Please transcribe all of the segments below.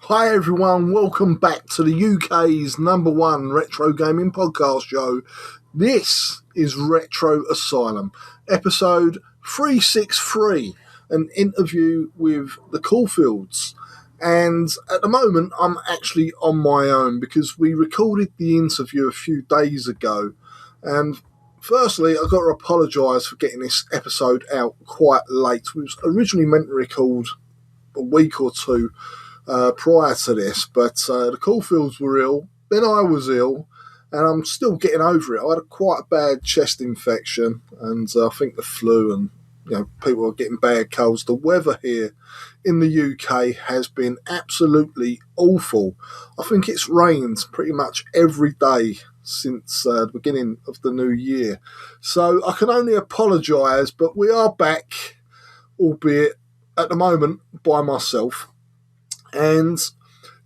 Hi everyone, welcome back to the UK's #1 retro gaming podcast show. This is Retro Asylum, episode 363, an interview with the Caulfields. And at the moment, I'm actually on my own because we recorded the interview a few days ago. And firstly, I've got to apologise for getting this episode out quite late. It was originally meant to record a week or two prior to this, but the Caulfields were ill, then I was ill, and I'm still getting over it. I had quite a bad chest infection, and I think the flu, and people are getting bad colds. The weather here in the UK has been absolutely awful. I think it's rained pretty much every day since the beginning of the new year. So I can only apologise, but we are back, albeit at the moment by myself. And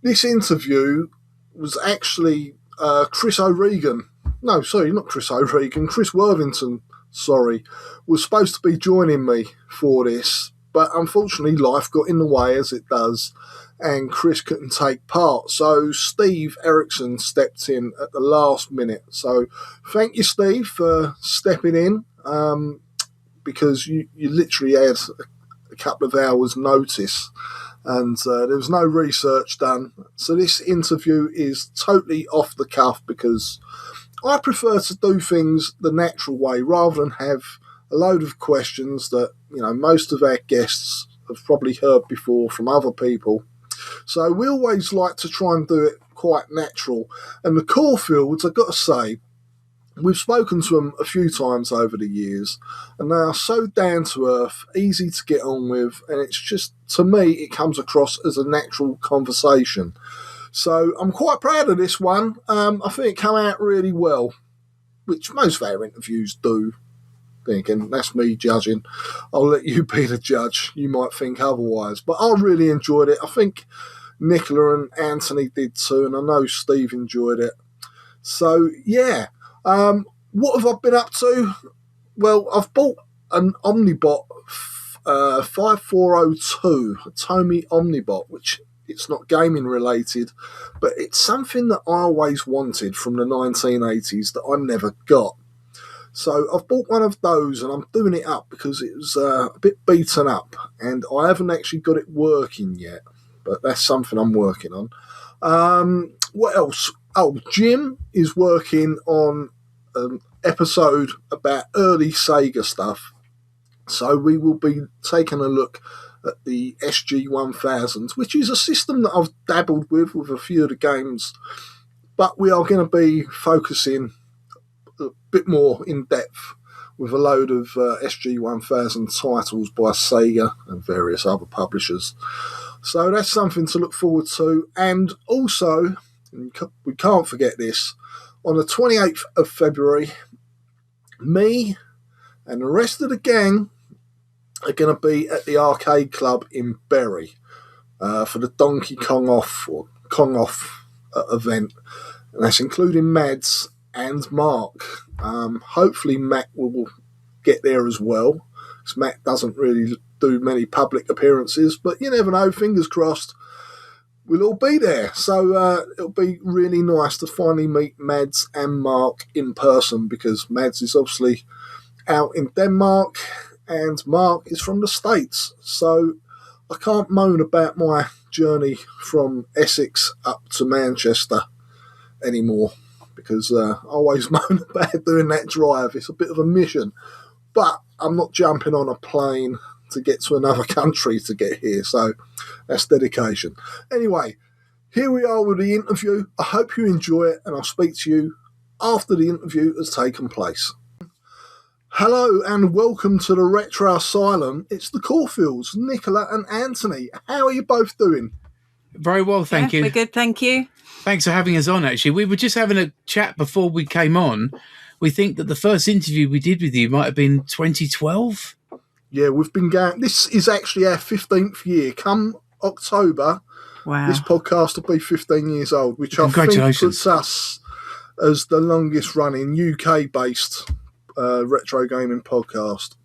this interview was actually Chris Worthington, was supposed to be joining me for this, but unfortunately life got in the way as it does, and Chris couldn't take part. So Steve Erickson stepped in at the last minute. So thank you, Steve, for stepping in, because you literally had a couple of hours notice, and there was no research done. So this interview is totally off the cuff because I prefer to do things the natural way rather than have a load of questions that most of our guests have probably heard before from other people. So we always like to try and do it quite natural. And the Corfields, I've got to say, we've spoken to them a few times over the years, and they are so down to earth, easy to get on with, and it's just, to me, it comes across as a natural conversation. So I'm quite proud of this one. I think it came out really well, which most of our interviews do. Thinking that's me judging. I'll let you be the judge. You might think otherwise, but I really enjoyed it. I think Nicola and Anthony did too, and I know Steve enjoyed it. So yeah. What have I been up to? Well, I've bought an Omnibot 5402, a Tomy Omnibot, which it's not gaming related, but it's something that I always wanted from the 1980s that I never got. So I've bought one of those, and I'm doing it up because it was a bit beaten up, and I haven't actually got it working yet, but that's something I'm working on. What else? Oh, Jim is working on an episode about early Sega stuff. So we will be taking a look at the SG-1000, which is a system that I've dabbled with a few of the games. But we are going to be focusing a bit more in depth with a load of SG-1000 titles by Sega and various other publishers. So that's something to look forward to. And also, we can't forget this, on the 28th of February, me and the rest of the gang are going to be at the Arcade Club in Bury for the Donkey Kong Off event. And that's including Mads and Mark. Hopefully Matt will get there as well, because Matt doesn't really do many public appearances, but you never know, fingers crossed. We'll all be there, so it'll be really nice to finally meet Mads and Mark in person, because Mads is obviously out in Denmark and Mark is from the States. So I can't moan about my journey from Essex up to Manchester anymore, because I always moan about doing that drive. It's a bit of a mission, but I'm not jumping on a plane to get to another country to get here, so that's dedication. Anyway, here we are with the interview. I hope you enjoy it, and I'll speak to you after the interview has taken place. Hello and welcome to the Retro Asylum. It's the Caulfields, Nicola and Anthony. How are you both doing? Very well, thank you. We're good, thank you. Thanks for having us on, actually. We were just having a chat before we came on. We think that the first interview we did with you might have been 2012. Yeah, we've been going. This is actually our 15th year. Come October, Wow. This podcast will be 15 years old, which I think puts us as the longest running UK-based retro gaming podcast.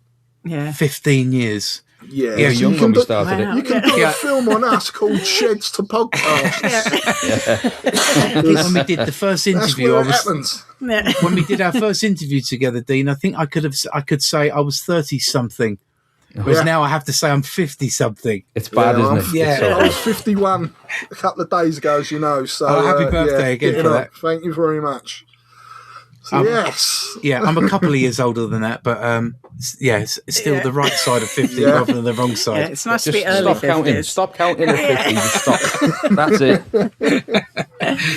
Yeah. 15 years. Yeah, We were young when we started Wow. it. You can do a film on us called Sheds to Podcasts. I think when we did the first That's interview, where it happens. Yeah. when we did our first interview together, Dean, I think I could say I was 30 something. Whereas Yeah. now I have to say I'm 50 something. It's bad, Yeah, isn't I'm- it? Yeah. It's so I bad. was 51 a couple of days ago, as you know. So Oh, happy birthday again getting for up. that. Thank you very much. So, yes. Yeah, I'm a couple of years older than that, but it's still Yeah. the right side of 50 Yeah. rather than the wrong Yeah, side. it's nice to Just be early stop counting. 50s. Stop counting at 50. Just stop. That's it.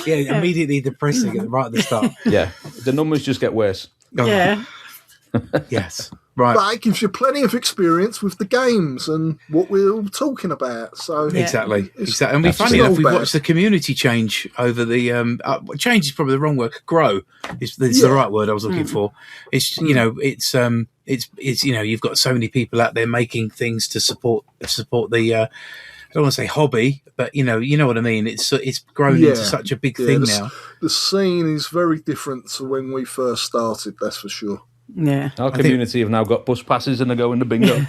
Yeah, immediately depressing right at the start. Yeah. The numbers just get worse. Oh, Yeah. Yes. Right. But it gives you plenty of experience with the games and what we're all talking about. So Yeah. Exactly. It's- Exactly. And we that's funny not enough, we bad. watched the community change over the change is probably the wrong word. Grow is the Yeah. right word I was looking for. It's it's you've got so many people out there making things to support the I don't want to say hobby, but you know what I mean. It's grown Yeah. into such a big Yeah, thing the- now. the scene is very different to when we first started, that's for sure. Yeah. Our community have now got bus passes and they're going to bingo.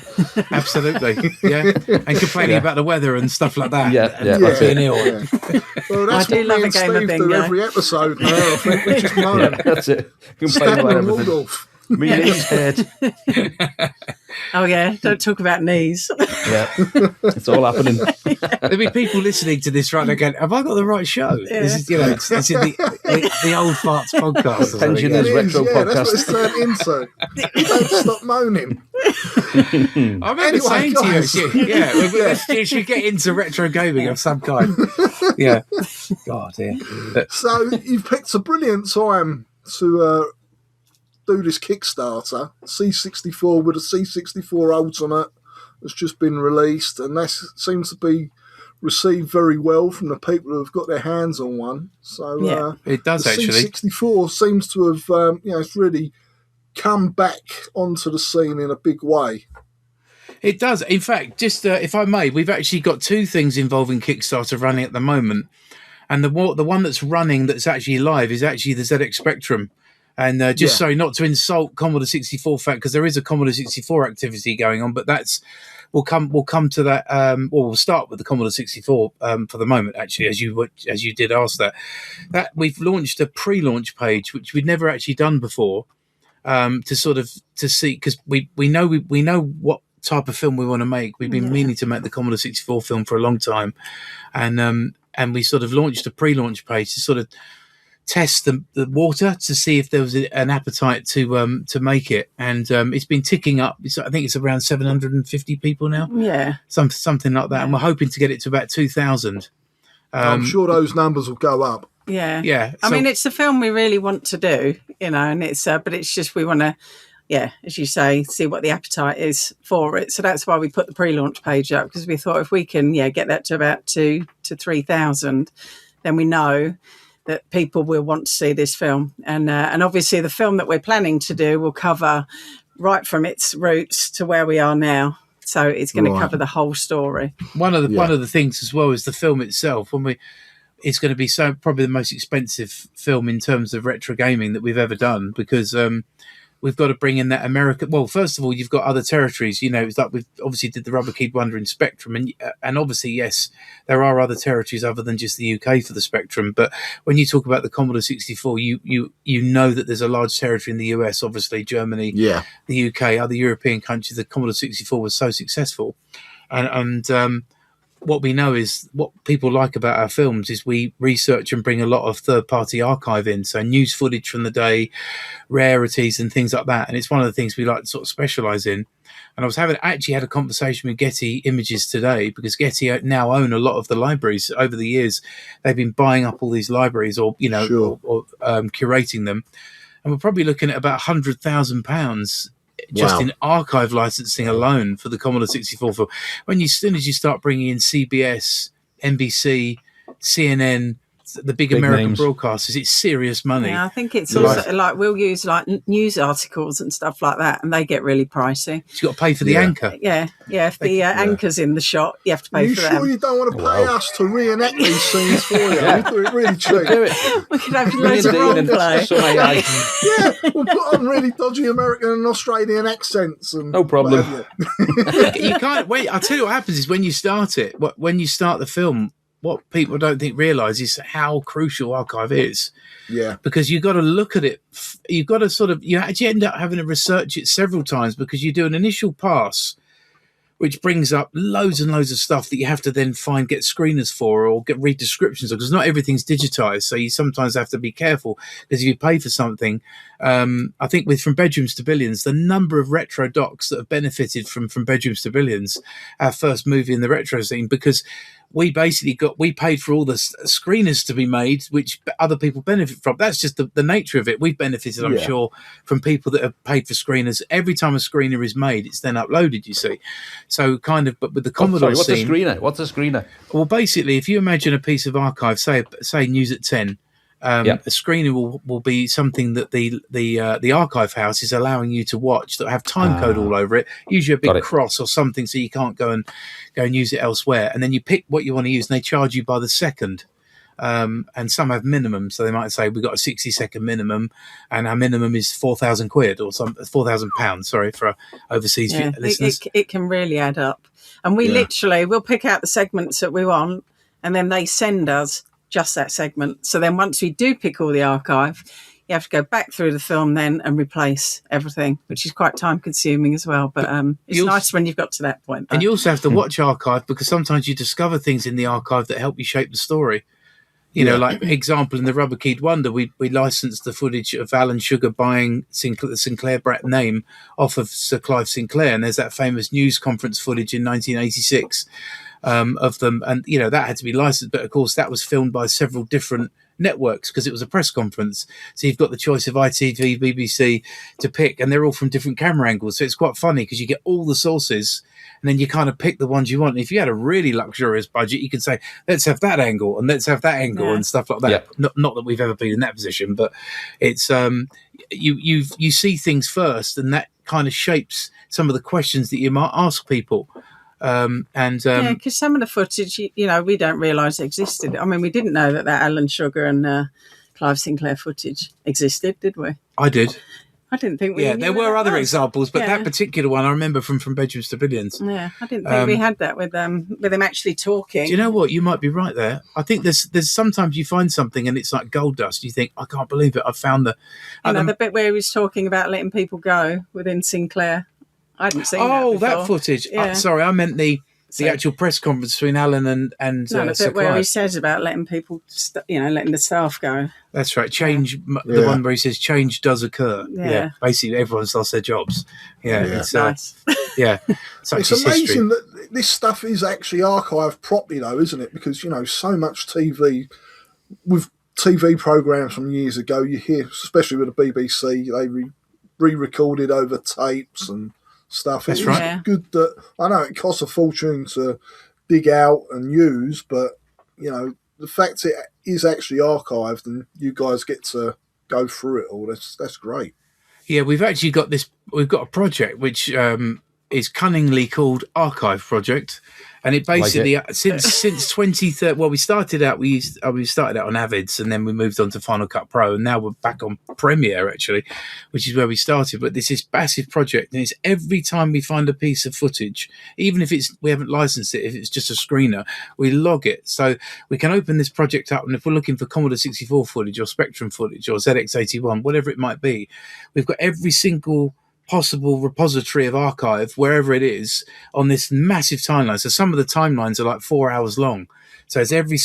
Absolutely, yeah, and complaining about the weather and stuff like that. Yeah, and yeah, not that's being it. ill. Yeah. Well, that's I do what love me a and game of Steve do bingo. every episode now. I think we just moan. Yeah, that's it. Complain Stanley about and everything. Waldorf. Me knees hurt. Oh, yeah. Don't talk about knees. Yeah. It's all happening. There'll be people listening to this right now going, have I got the right show? Yeah. This is, it's in the Old Farts podcast. or something. Pensioners It is, retro yeah, that's what podcast. it's turned into. Don't stop moaning. I remember Anyway, saying guys. to you, you should get into retro gaming of some kind. Yeah. God, yeah. So you've picked a brilliant time to do this Kickstarter. C64 with a C64 Ultimate has just been released, and that seems to be received very well from the people who have got their hands on one. So Yeah. It does the actually. C64 seems to have it's really come back onto the scene in a big way. It does. In fact, just if I may, we've actually got two things involving Kickstarter running at the moment. And the one that's running that's actually live is actually the ZX Spectrum. And sorry, not to insult Commodore 64 fact, because there is a Commodore 64 activity going on, but we'll come to that. We'll start with the Commodore 64 for the moment. Actually, as you did ask that we've launched a pre-launch page, which we'd never actually done before, to see, because we know what type of film we want to make. We've been meaning to make the Commodore 64 film for a long time, and we sort of launched a pre-launch page to sort of test the water to see if there was an appetite to make it, and it's been ticking up. I think it's around 750 people now, Yeah. something like that, and we're hoping to get it to about 2,000. I'm sure those numbers will go up. Yeah. Yeah, I so- mean, it's a film we really want to do, and it's, but it's just we want to, as you say, see what the appetite is for it. So that's why we put the pre-launch page up, because we thought if we can, get that to about 2,000 to 3,000, then we know that people will want to see this film. And obviously the film that we're planning to do will cover right from its roots to where we are now. So it's going to cover the whole story. One of the things as well is the film itself. It's going to be probably the most expensive film in terms of retro gaming that we've ever done, because we've got to bring in that American. Well, first of all, you've got other territories. It's like we've obviously did the Rubber Keyed Wonder in Spectrum, and obviously, yes, there are other territories other than just the UK for the Spectrum. But when you talk about the Commodore 64, you know that there's a large territory in the US, obviously Germany, the UK, other European countries. The Commodore 64 was so successful, and what we know is what people like about our films is we research and bring a lot of third-party archive in, so news footage from the day, rarities and things like that. And it's one of the things we like to sort of specialise in. And I was actually had a conversation with Getty Images today, because Getty now own a lot of the libraries. Over the years, they've been buying up all these libraries, or or curating them, and we're probably looking at about £100,000 just in archive licensing alone for the Commodore 64 film. As soon as you start bringing in CBS, NBC, CNN, the big American names. broadcasters, it's serious money. Yeah, I think it's also like we'll use like news articles and stuff like that, and they get really pricey. You've got to pay for the anchor. Yeah. If the anchor's in the shot, you have to pay Are you for sure them. you don't want to pay us to reenact these scenes for you? We'll do it really cheap. Do it. We could have Me loads and of Dean role and play. some AI. Yeah, we'll put on really dodgy American and Australian accents. And No problem. what have you. You can't wait. I'll tell you what happens is when you start it, when you start the film, what people don't think realise is how crucial archive is. Yeah. Because you've got to look at it. You've got to you actually end up having to research it several times because you do an initial pass, which brings up loads and loads of stuff that you have to then get screeners for or read descriptions of, because not everything's digitized. So you sometimes have to be careful because if you pay for something, I think From Bedrooms to Billions, the number of retro docs that have benefited from Bedrooms to Billions, our first movie in the retro scene, because we paid for all the screeners to be made, which other people benefit from. That's just the nature of it. We've benefited, I'm sure, from people that have paid for screeners. Every time a screener is made, it's then uploaded, you see. So but with the Commodore scene... What's a screener? Well, basically, if you imagine a piece of archive, say News at 10, a screener will be something that the archive house is allowing you to watch that have time code all over it, usually a big cross or something, so you can't go and use it elsewhere. And then you pick what you want to use, and they charge you by the second. And some have minimum, so they might say we've got a 60-second minimum, and our minimum is £4,000 or £4,000. Sorry for overseas listeners. It can really add up, and we'll pick out the segments that we want, and then they send us just that segment. So then once we do pick all the archive, you have to go back through the film then and replace everything, which is quite time consuming as well. But it's nice when you've got to that point. And you also have to watch archive, because sometimes you discover things in the archive that help you shape the story. You know, like example, in the Rubber Keyed Wonder, we licensed the footage of Alan Sugar buying the Sinclair Brat name off of Sir Clive Sinclair. And there's that famous news conference footage in 1986 of them. And, you know, that had to be licensed. But, of course, that was filmed by several different networks because it was a press conference. So you've got the choice of ITV, BBC to pick, and they're all from different camera angles. So it's quite funny because you get all the sources and then you kind of pick the ones you want. And if you had a really luxurious budget, you could say, let's have that angle and let's have that angle and stuff like that. Yeah. Not that we've ever been in that position, but it's you see things first, and that kind of shapes some of the questions that you might ask people. Because some of the footage, you know, we don't realise existed. I mean, we didn't know that Alan Sugar and Clive Sinclair footage existed, did we? I did. I didn't think we. Yeah, there were other examples, but that particular one I remember from Bedrooms to Billions. Yeah, I didn't think we had that with him actually talking. Do you know what? You might be right there. I think there's sometimes you find something and it's like gold dust. You think, I can't believe it. I found the bit where he was talking about letting people go within Sinclair. I hadn't seen that before. That footage. Yeah. Sorry, I meant the actual press conference between Alan and the bit where he says about letting people, letting the staff go. That's right. Change, the one where he says change does occur. Yeah. Basically, everyone's lost their jobs. Yeah. It's nice. It's amazing that this stuff is actually archived properly, though, isn't it? Because, you know, so much TV, with TV programmes from years ago, you hear, especially with the BBC, they re-recorded over tapes and stuff. That's it's right. Good that, I know it costs a fortune to dig out and use, but, you know, the fact it is actually archived and you guys get to go through it all, that's great. Yeah, we've got a project which is cunningly called Archive Project, and it basically since 2013. Well, we started out on Avids, and then we moved on to Final Cut Pro, and now we're back on Premiere actually, which is where we started. But this is massive project, and it's every time we find a piece of footage, even if we haven't licensed it, if it's just a screener, we log it. So we can open this project up, and if we're looking for Commodore 64 footage or Spectrum footage or ZX81, whatever it might be, we've got every single possible repository of archive wherever it is on this massive timeline. So some of the timelines are like 4 hours long. So it's every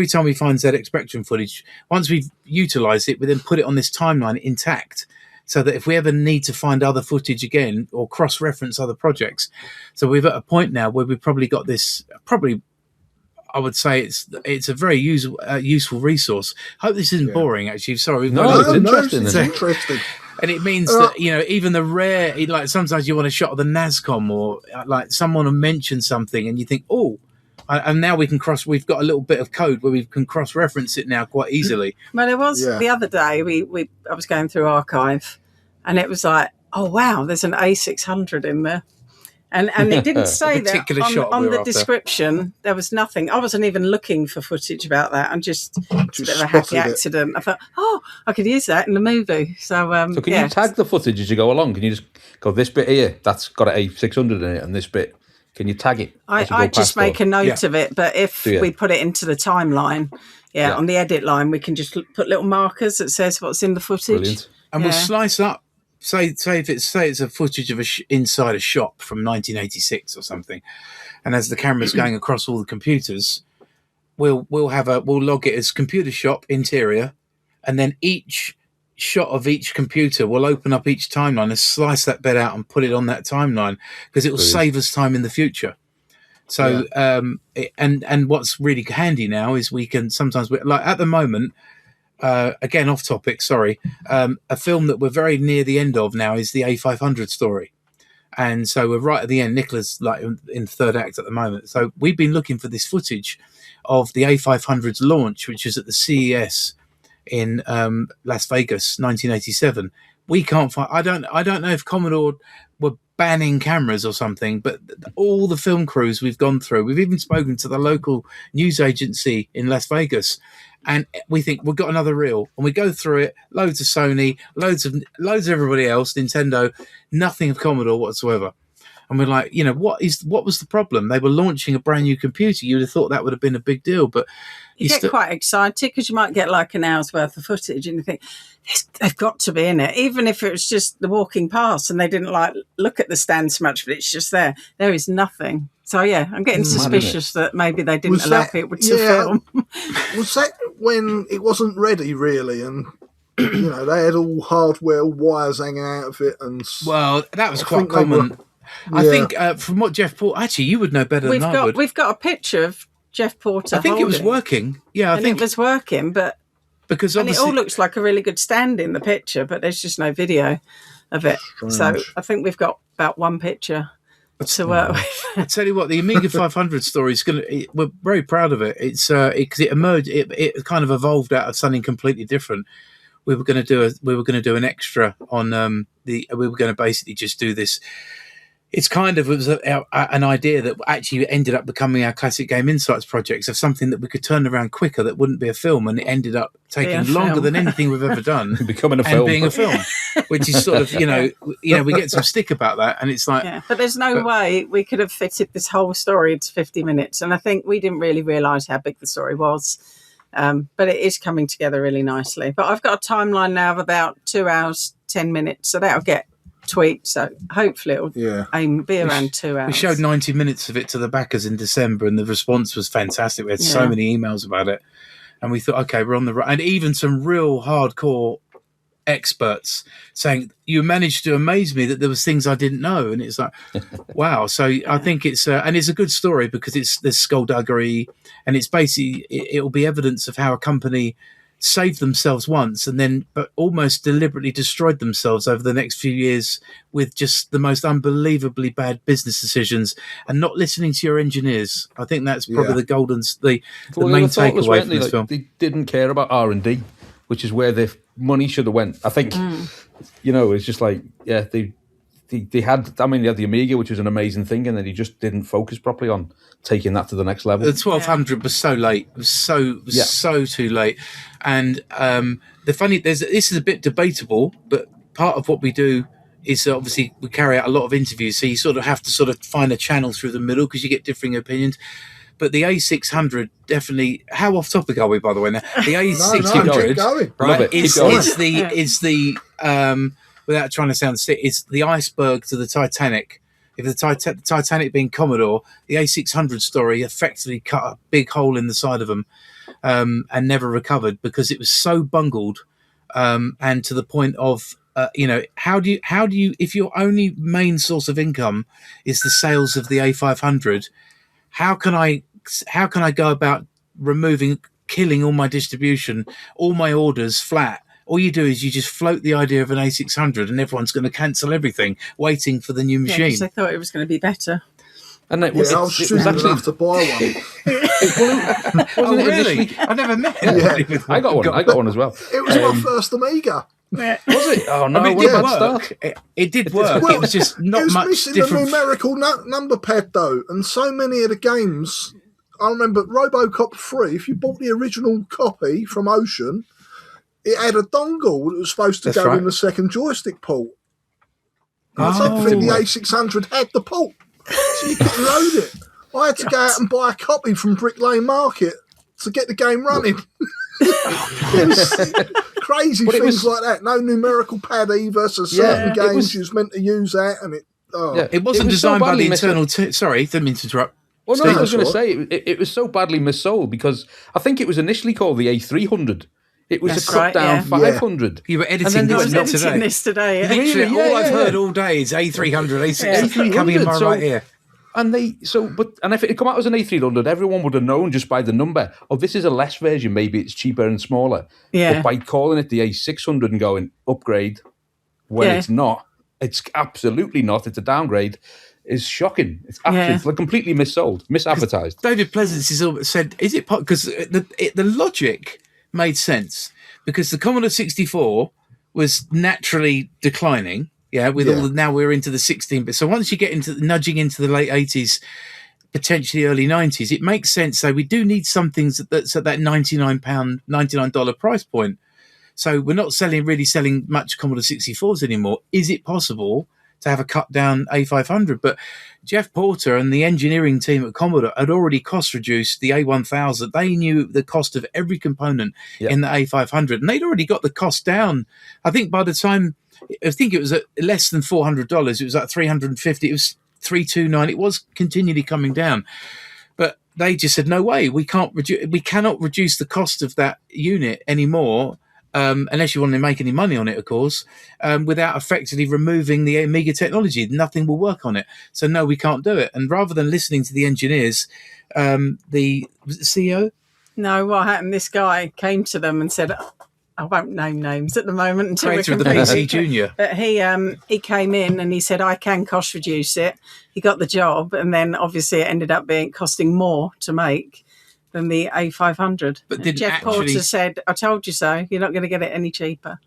time we find ZX Spectrum footage, once we've utilised it, we then put it on this timeline intact, so that if we ever need to find other footage again or cross-reference other projects. So we're at a point now where we've probably got this, I would say it's a very useful resource. Hope this isn't boring, actually. Sorry. It's interesting. It's interesting. And it means that, you know, even the rare, like sometimes you want a shot of the NASCOM or like someone will mention something and you think, oh, And now we've got a little bit of code where we can cross-reference it now quite easily. Well, it was the other day, I was going through Archive, and it was like, oh, wow, there's an A600 in there. And it didn't say that on the description. There was nothing. I wasn't even looking for footage about that. I'm just a bit of a happy accident. I thought, oh, I could use that in the movie. So can you tag the footage as you go along? Can you just go, this bit here, that's got an A600 in it, and this bit, can you tag it? I just make a note of it. But if we put it into the timeline, on the edit line, we can just put little markers that says what's in the footage. Brilliant. And we'll slice up. Say it's a footage of inside a shop from 1986 or something, and as the camera's going across all the computers, we'll log it as computer shop interior, and then each shot of each computer will open up each timeline and slice that bit out and put it on that timeline, because it will save us time in the future. So and what's really handy now is we can sometimes, like at the moment. Again, off topic, sorry. A film that we're very near the end of now is the A500 story. And so we're right at the end. Nicola's like in third act at the moment. So we've been looking for this footage of the A500's launch, which is at the CES in Las Vegas, 1987. We can't find, I don't know if Commodore were banning cameras or something, but all the film crews we've gone through, we've even spoken to the local news agency in Las Vegas, and we think we've got another reel, and we go through it, loads of Sony, loads of everybody else, Nintendo, nothing of Commodore whatsoever. And we're like, what was the problem? They were launching a brand new computer. You'd have thought that would have been a big deal, but you get quite excited because you might get like an hour's worth of footage, and you think they've got to be in it, even if it was just the walking past and they didn't like look at the stand so much, but it's just there. There is nothing. So I'm getting suspicious that maybe they didn't allow people to film. Was that when it wasn't ready really, and they had all hardware, all wires hanging out of it, and that was quite common. I think from what Jeff Porter, actually, you would know better than I would. We've got a picture of Jeff Porter. I think it was working. Yeah, I think it was working, but because it all looks like a really good stand in the picture, but there's just no video of it. Strange. So I think we've got about one picture to work with. I tell you what, the Amiga 500 story is we're very proud of it. It's because it emerged, it kind of evolved out of something completely different. We were going to do an extra on we were going to basically just do this. It was an idea that actually ended up becoming our Classic Game Insights projects, of something that we could turn around quicker that wouldn't be a film, and it ended up taking longer than anything we've ever done. Becoming a film. And being a film, which is sort of, we get some stick about that, and it's like... Yeah, but there's no way we could have fitted this whole story into 50 minutes, and I think we didn't really realise how big the story was. But it is coming together really nicely. But I've got a timeline now of about 2 hours, 10 minutes, so that'll get tweaked, so hopefully it'll be around 2 hours. We showed 90 minutes of it to the backers in December, and the response was fantastic. We had so many emails about it, and we thought, okay, we're on the right. And even some real hardcore experts saying, you managed to amaze me that there was things I didn't know, and it's like, wow. So I think it's and it's a good story because there's skullduggery, and it's basically it'll be evidence of how a company saved themselves once and then but almost deliberately destroyed themselves over the next few years with just the most unbelievably bad business decisions and not listening to your engineers. I think that's probably the main takeaway from this film. They didn't care about R&D, which is where the money should have went. I think, it's just like, they had the Amiga, which was an amazing thing, and then he just didn't focus properly on taking that to the next level. The 1200 was so late. It was so too late. And this is a bit debatable, but part of what we do is obviously we carry out a lot of interviews, so you sort of have to sort of find a channel through the middle because you get differing opinions. But the A600 definitely. How off topic are we, by the way? Now the A600, right? Is the without trying to sound sick, it's the iceberg to the Titanic. If the Titanic being Commodore, the A600 story effectively cut a big hole in the side of them and never recovered because it was so bungled and to the point of how do you if your only main source of income is the sales of the A500, how can I go about killing all my distribution, all my orders flat? All you do is you just float the idea of an A600 and everyone's going to cancel everything, waiting for the new machine. Because they thought it was going to be better. And I was actually have to buy one. Oh, really? I never met anybody with I got one. I got one as well. It was my first Amiga. Yeah. Was it? Oh no! I mean, what it a did bad work. start. It did work. Well, It was just it not was much missing different. the numerical number pad though, and so many of the games. I remember RoboCop 3. If you bought the original copy from Ocean, it had a dongle that was supposed to That's go right. in the second joystick port. And I don't Oh. think the A600 had the port, so you couldn't load it. I had to go out and buy a copy from Brick Lane Market to get the game running. It was crazy But it things was- like that. No numerical pad either, so certain it games was- you was meant to use that, and it. Oh. Yeah. It wasn't It was so designed by the badly internal. Sorry, didn't mean to interrupt. Well, no, Steve, I was going to that's say it was so badly missold because I think it was initially called the A300. It was That's a cut right, down yeah. 500. You were And editing then I there this was was not editing today. this today. Yeah. Literally, Really? Yeah, all I've yeah, heard yeah. all day is A300, A600 A300, coming in my so- right ear. And if it had come out as an A300, everyone would have known just by the number. Oh, this is a less version. Maybe it's cheaper and smaller. Yeah. But by calling it the A600 and going upgrade when Yeah. it's not, it's absolutely not. It's a downgrade. Is shocking. It's actually it's like completely missold, misadvertised. David Pleasance has always said, "Is it because the logic made sense because the Commodore 64 was naturally declining, with all the, now we're into the 16-bit. So once you get into nudging into the late 80s, potentially early 90s, it makes sense. So we do need something that's at that $99 price point. So we're not really selling much Commodore 64s anymore. Is it possible to have a cut down A500? But Jeff Porter and the engineering team at Commodore had already cost reduced the A1000. They knew the cost of every component in the A500, and they'd already got the cost down. I think by the time, I think it was at less than $400. It was like $350. It was $329. It was continually coming down. But they just said, no way, we cannot reduce the cost of that unit anymore. Unless you want to make any money on it, of course, without effectively removing the Amiga technology. Nothing will work on it. So, no, we can't do it. And rather than listening to the engineers, was it the CEO? No, what happened? This guy came to them and said, I won't name names at the moment until we're Creator of the completely- PC Junior. But he came in and he said, I can cost reduce it. He got the job, and then obviously it ended up costing more to make than the A500. But didn't Jeff actually- Porter said, I told you so. You're not going to get it any cheaper.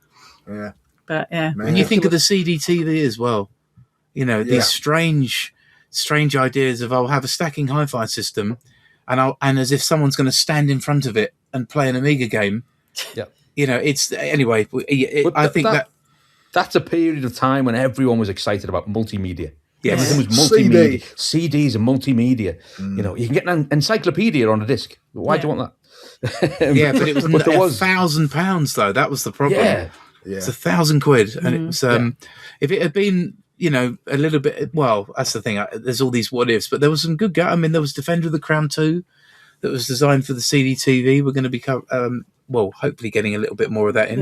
Yeah. But yeah. Man. When you think of the CDTV as well, these strange ideas of I'll have a stacking hi-fi system, and as if someone's going to stand in front of it and play an Amiga game. Yeah. It's anyway. I think that's a period of time when everyone was excited about multimedia. Yeah. Everything was multimedia. CDs and multimedia. You can get an encyclopedia on a disc. Why do you want that? yeah, but it was But there was £1,000 though. That was the problem. yeah. It's £1,000, and it was if it had been a little bit. Well, that's the thing. There's all these what ifs, but there was some good. I mean, there was Defender of the Crown 2 that was designed for the CDTV. We're going to be hopefully getting a little bit more of that in.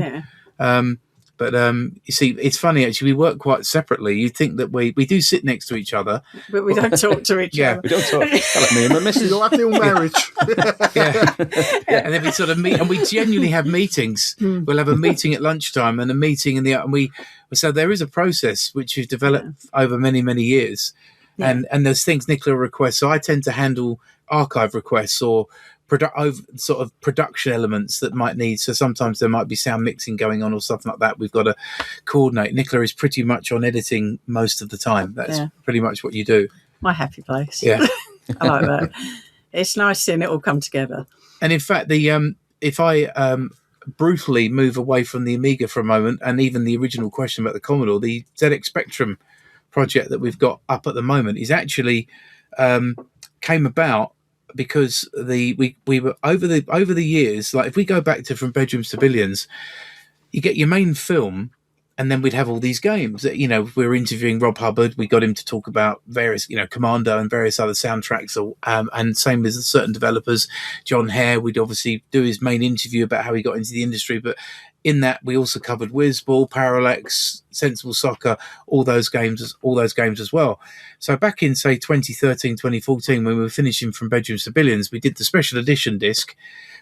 Yeah. But you see, it's funny actually. We work quite separately. You think that we do sit next to each other. But we don't talk to each Yeah. other. We don't talk. Like me and my missus. You'll have the marriage. And then we sort of meet, and we genuinely have meetings. We'll have a meeting at lunchtime and a meeting so there is a process which we've developed over many, many years. Yeah. And there's things Nicola requests. So I tend to handle archive requests or sort of production elements that might need. So sometimes there might be sound mixing going on or something like that. We've got to coordinate. Nicola is pretty much on editing most of the time. That's pretty much what you do. My happy place. Yeah. I like that. It's nice seeing it all come together. And in fact, if I brutally move away from the Amiga for a moment, and even the original question about the Commodore, the ZX Spectrum project that we've got up at the moment is actually came about because we were over the years, like if we go back to From Bedrooms to Billions, you get your main film, and then we'd have all these games. We were interviewing Rob Hubbard. We got him to talk about various, Commando and various other soundtracks, and same with certain developers. John Hare, we'd obviously do his main interview about how he got into the industry, but in that we also covered Whizball, Parallax, Sensible Soccer, all those games as well. So back in say 2013, 2014, when we were finishing From Bedrooms to Billions, we did the special edition disc,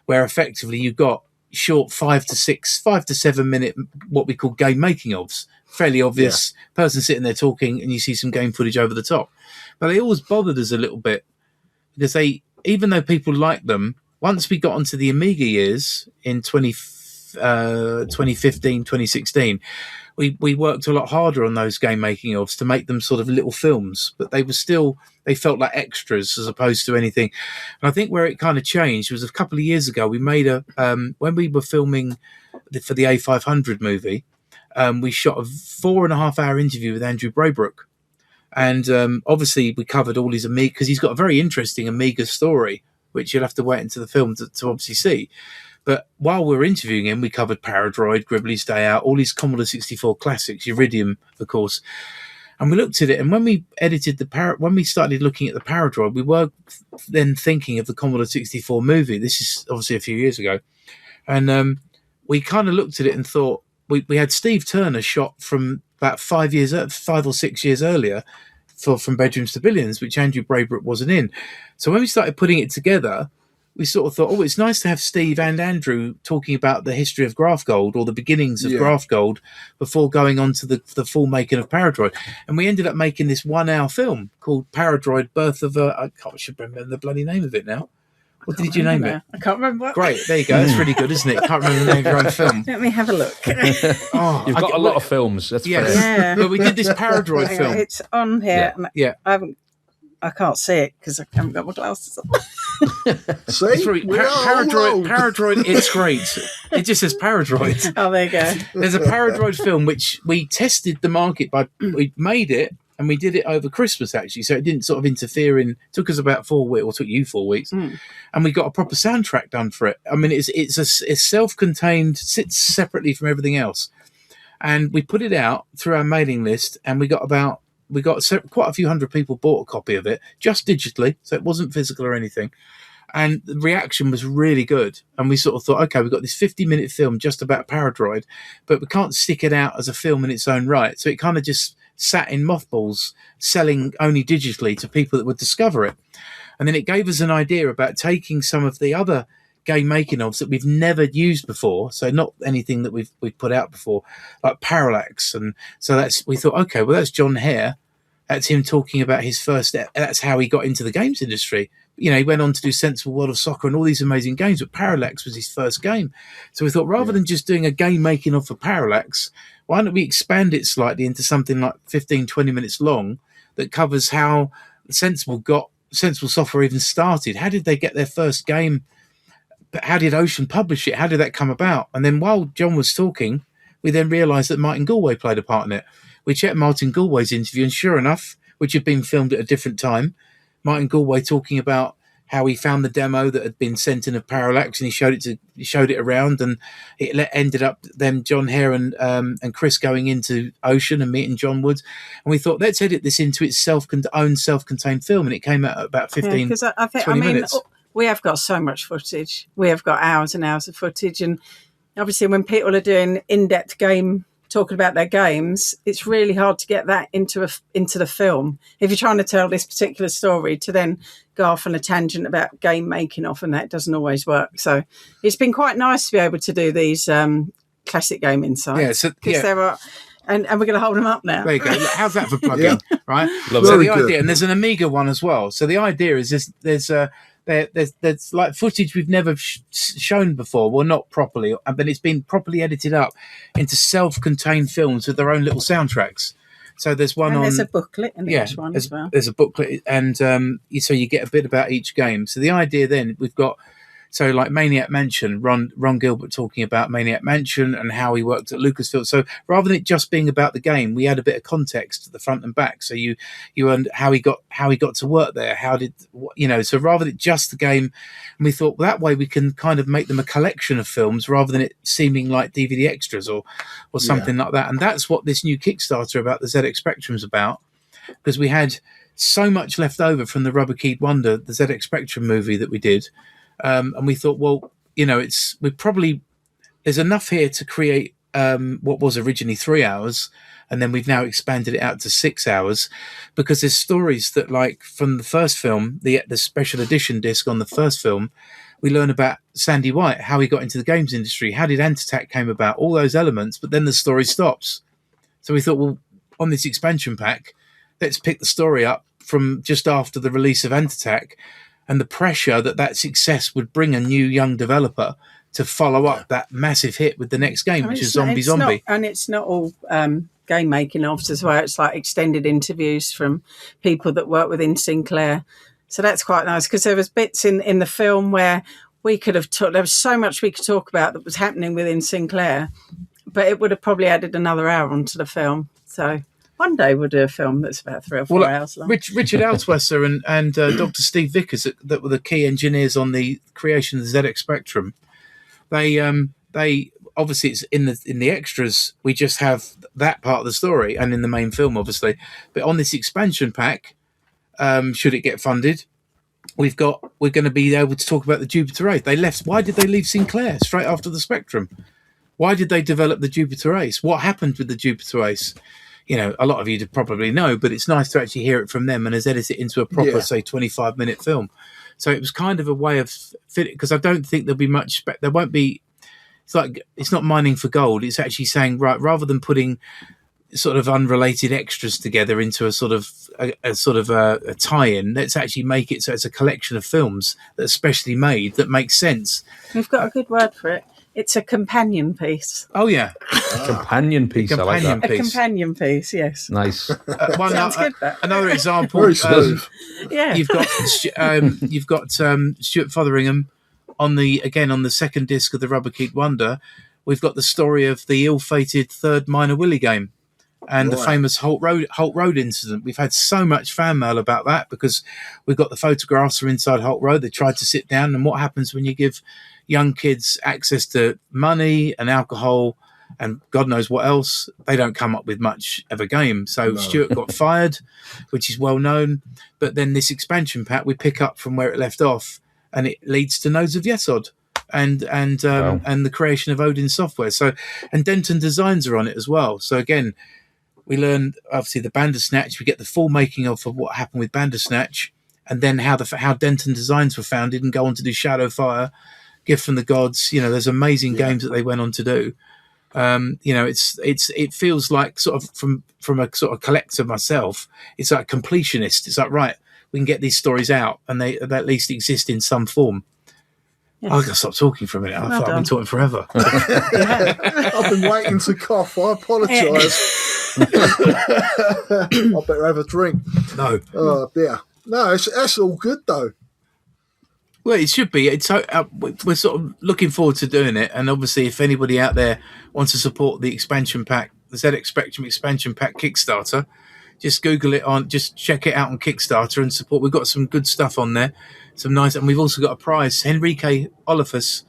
where effectively you got short 5 to 7 minute what we call game making ofs. Fairly obvious person sitting there talking, and you see some game footage over the top. But they always bothered us a little bit because even though people liked them, once we got onto the Amiga years in 2015, 2016, we worked a lot harder on those game making ofs to make them sort of little films, but they felt like extras as opposed to anything. And I think where it kind of changed was a couple of years ago, we made when we were filming for the A500 movie, we shot a 4.5 hour interview with Andrew Braybrook. And obviously we covered all his Amiga, because he's got a very interesting Amiga story, which you'll have to wait into the film to obviously see. But while we were interviewing him, we covered Paradroid, Gribbly's Day Out, all his Commodore 64 classics, Iridium, of course. And we looked at it, and when we edited when we started looking at the Paradroid, we were then thinking of the Commodore 64 movie. This is obviously a few years ago. And we kind of looked at it and thought, we had Steve Turner shot from about 5 or 6 years earlier from Bedrooms to Billions, which Andrew Braybrook wasn't in. So when we started putting it together, we sort of thought, it's nice to have Steve and Andrew talking about the history of Graph Gold, or the beginnings of Graph Gold, before going on to the full making of Paradroid. And we ended up making this 1 hour film called Paradroid Birth of I should remember the bloody name of it now. What did you name it? I can't remember. Great, there you go. That's really good, isn't it? Can't remember the name of your own film. Let me have a look. You've got a lot of films. That's fair. Yeah. But we did this Paradroid film. It's on here. Yeah. I can't see it because I haven't got my glasses on. See? Paradroid, it's great. It just says Paradroid. Oh, there you go. There's a Paradroid film which we tested the market by. We made it, and we did it over Christmas, actually, so it didn't sort of interfere in. Took us about 4 weeks, or took you 4 weeks, and we got a proper soundtrack done for it. I mean, it's self-contained, sits separately from everything else, and we put it out through our mailing list, and we got quite a few hundred people bought a copy of it just digitally, so it wasn't physical or anything. And the reaction was really good. And we sort of thought, okay, we've got this 50-minute film just about Paradroid, but we can't stick it out as a film in its own right. So it kind of just sat in mothballs, selling only digitally to people that would discover it. And then it gave us an idea about taking some of the other game making ofs that we've never used before, so not anything that we've put out before, like Parallax. And so we thought, okay, well, that's John Hare. That's him talking about his first. That's how he got into the games industry. He went on to do Sensible World of Soccer and all these amazing games, but Parallax was his first game. So we thought, rather than just doing a game making of for Parallax, why don't we expand it slightly into something like 15, 20 minutes long that covers how Sensible Software even started. How did they get their first game? How did Ocean publish it? How did that come about? And then while John was talking, we then realised that Martin Galway played a part in it. We checked Martin Galway's interview, and sure enough, which had been filmed at a different time, Martin Galway talking about how he found the demo that had been sent in of Parallax, and he showed it around, and it ended up them John Hare and Chris going into Ocean and meeting John Woods, and we thought, let's edit this into its own self-contained film, and it came out at about 15, 20 minutes. We have got so much footage. We have got hours and hours of footage, and obviously when people are doing in-depth talking about their games, it's really hard to get that into the film. If you're trying to tell this particular story, to then go off on a tangent about game making off, and that doesn't always work. So it's been quite nice to be able to do these classic game insights. There are, and we're going to hold them up now. There you go. How's that for plugging? Right. Love so it. the idea, and there's an Amiga one as well. So the idea is there's like footage we've never shown before, well, not properly, but it's been properly edited up into self-contained films with their own little soundtracks. So there's one there's a booklet in each one as well. There's a booklet, and so you get a bit about each game. So the idea then, we've got, so like Maniac Mansion, Ron Gilbert talking about Maniac Mansion and how he worked at Lucasfilm. So rather than it just being about the game, we add a bit of context to the front and back. So you learned how he got to work there. So rather than just the game, and we thought, well, that way we can kind of make them a collection of films rather than it seeming like DVD extras or something like that. And that's what this new Kickstarter about the ZX Spectrum's about, because we had so much left over from the Rubber Keyed Wonder, the ZX Spectrum movie that we did. And we thought, well, there's enough here to create what was originally 3 hours, and then we've now expanded it out to 6 hours, because there's stories that, like from the first film, the special edition disc on the first film, we learn about Sandy White, how he got into the games industry, how did Ant-Attack came about, all those elements, but then the story stops. So we thought, well, on this expansion pack, let's pick the story up from just after the release of Ant-Attack, and the pressure that success would bring a new young developer to follow up that massive hit with the next game, which is Zombie. And it's not all game making ofs as well. It's like extended interviews from people that work within Sinclair. So that's quite nice, because there was bits in the film where we could have there was so much we could talk about that was happening within Sinclair, but it would have probably added another hour onto the film. So one day we'll do a film that's about 3 or 4 hours long. Richard Altwesser and Dr. Steve Vickers, that were the key engineers on the creation of the ZX Spectrum. They obviously, it's in the extras, we just have that part of the story, and in the main film, obviously. But on this expansion pack, should it get funded, we're going to be able to talk about the Jupiter Ace. Why did they leave Sinclair straight after the Spectrum? Why did they develop the Jupiter Ace? What happened with the Jupiter Ace? You know, a lot of you probably know, but it's nice to actually hear it from them and has edited it into a proper, say, 25-minute film. So it was kind of a way of fitting, because I don't think there'll be much. There won't be. It's not mining for gold. It's actually saying, right, rather than putting sort of unrelated extras together into a sort of a tie-in, let's actually make it so it's a collection of films that are specially made that makes sense. We've got a good word for it. It's a companion piece. Oh yeah, companion piece. I like that. A companion piece. Yes. Nice. Sounds good. Another example. Very smooth. Yeah. You've got Stuart Fotheringham on the second disc of the Rubber Keyed Wonder. We've got the story of the ill-fated third Minor Willie game and the famous Holt Road incident. We've had so much fan mail about that because we've got the photographs from inside Holt Road. They tried to sit down, and what happens when you give young kids access to money and alcohol and God knows what else, they don't come up with much of a game. So Stuart got fired, which is well known. But then this expansion pack, we pick up from where it left off, and it leads to Nodes of Yesod and the creation of Odin software. So, and Denton Designs are on it as well. So again, we learn obviously the Bandersnatch. We get the full making of what happened with Bandersnatch, and then how Denton Designs were founded and go on to do Shadowfire, Gift from the Gods. You know, there's amazing games that they went on to do. You know, it feels like sort of from a sort of collector myself, it's like completionist. It's like, right, we can get these stories out and they at least exist in some form. Yes. I gotta stop talking for a minute. I thought I've been talking forever. I've been waiting to cough. I apologise. I better have a drink. No. Oh dear. No, that's all good though. Well, it should be. It's we're sort of looking forward to doing it, and obviously, if anybody out there wants to support the expansion pack, the ZX Spectrum expansion pack Kickstarter, just Google it just check it out on Kickstarter and support. We've got some good stuff on there, some nice, and we've also got a prize. Henrique Olafus,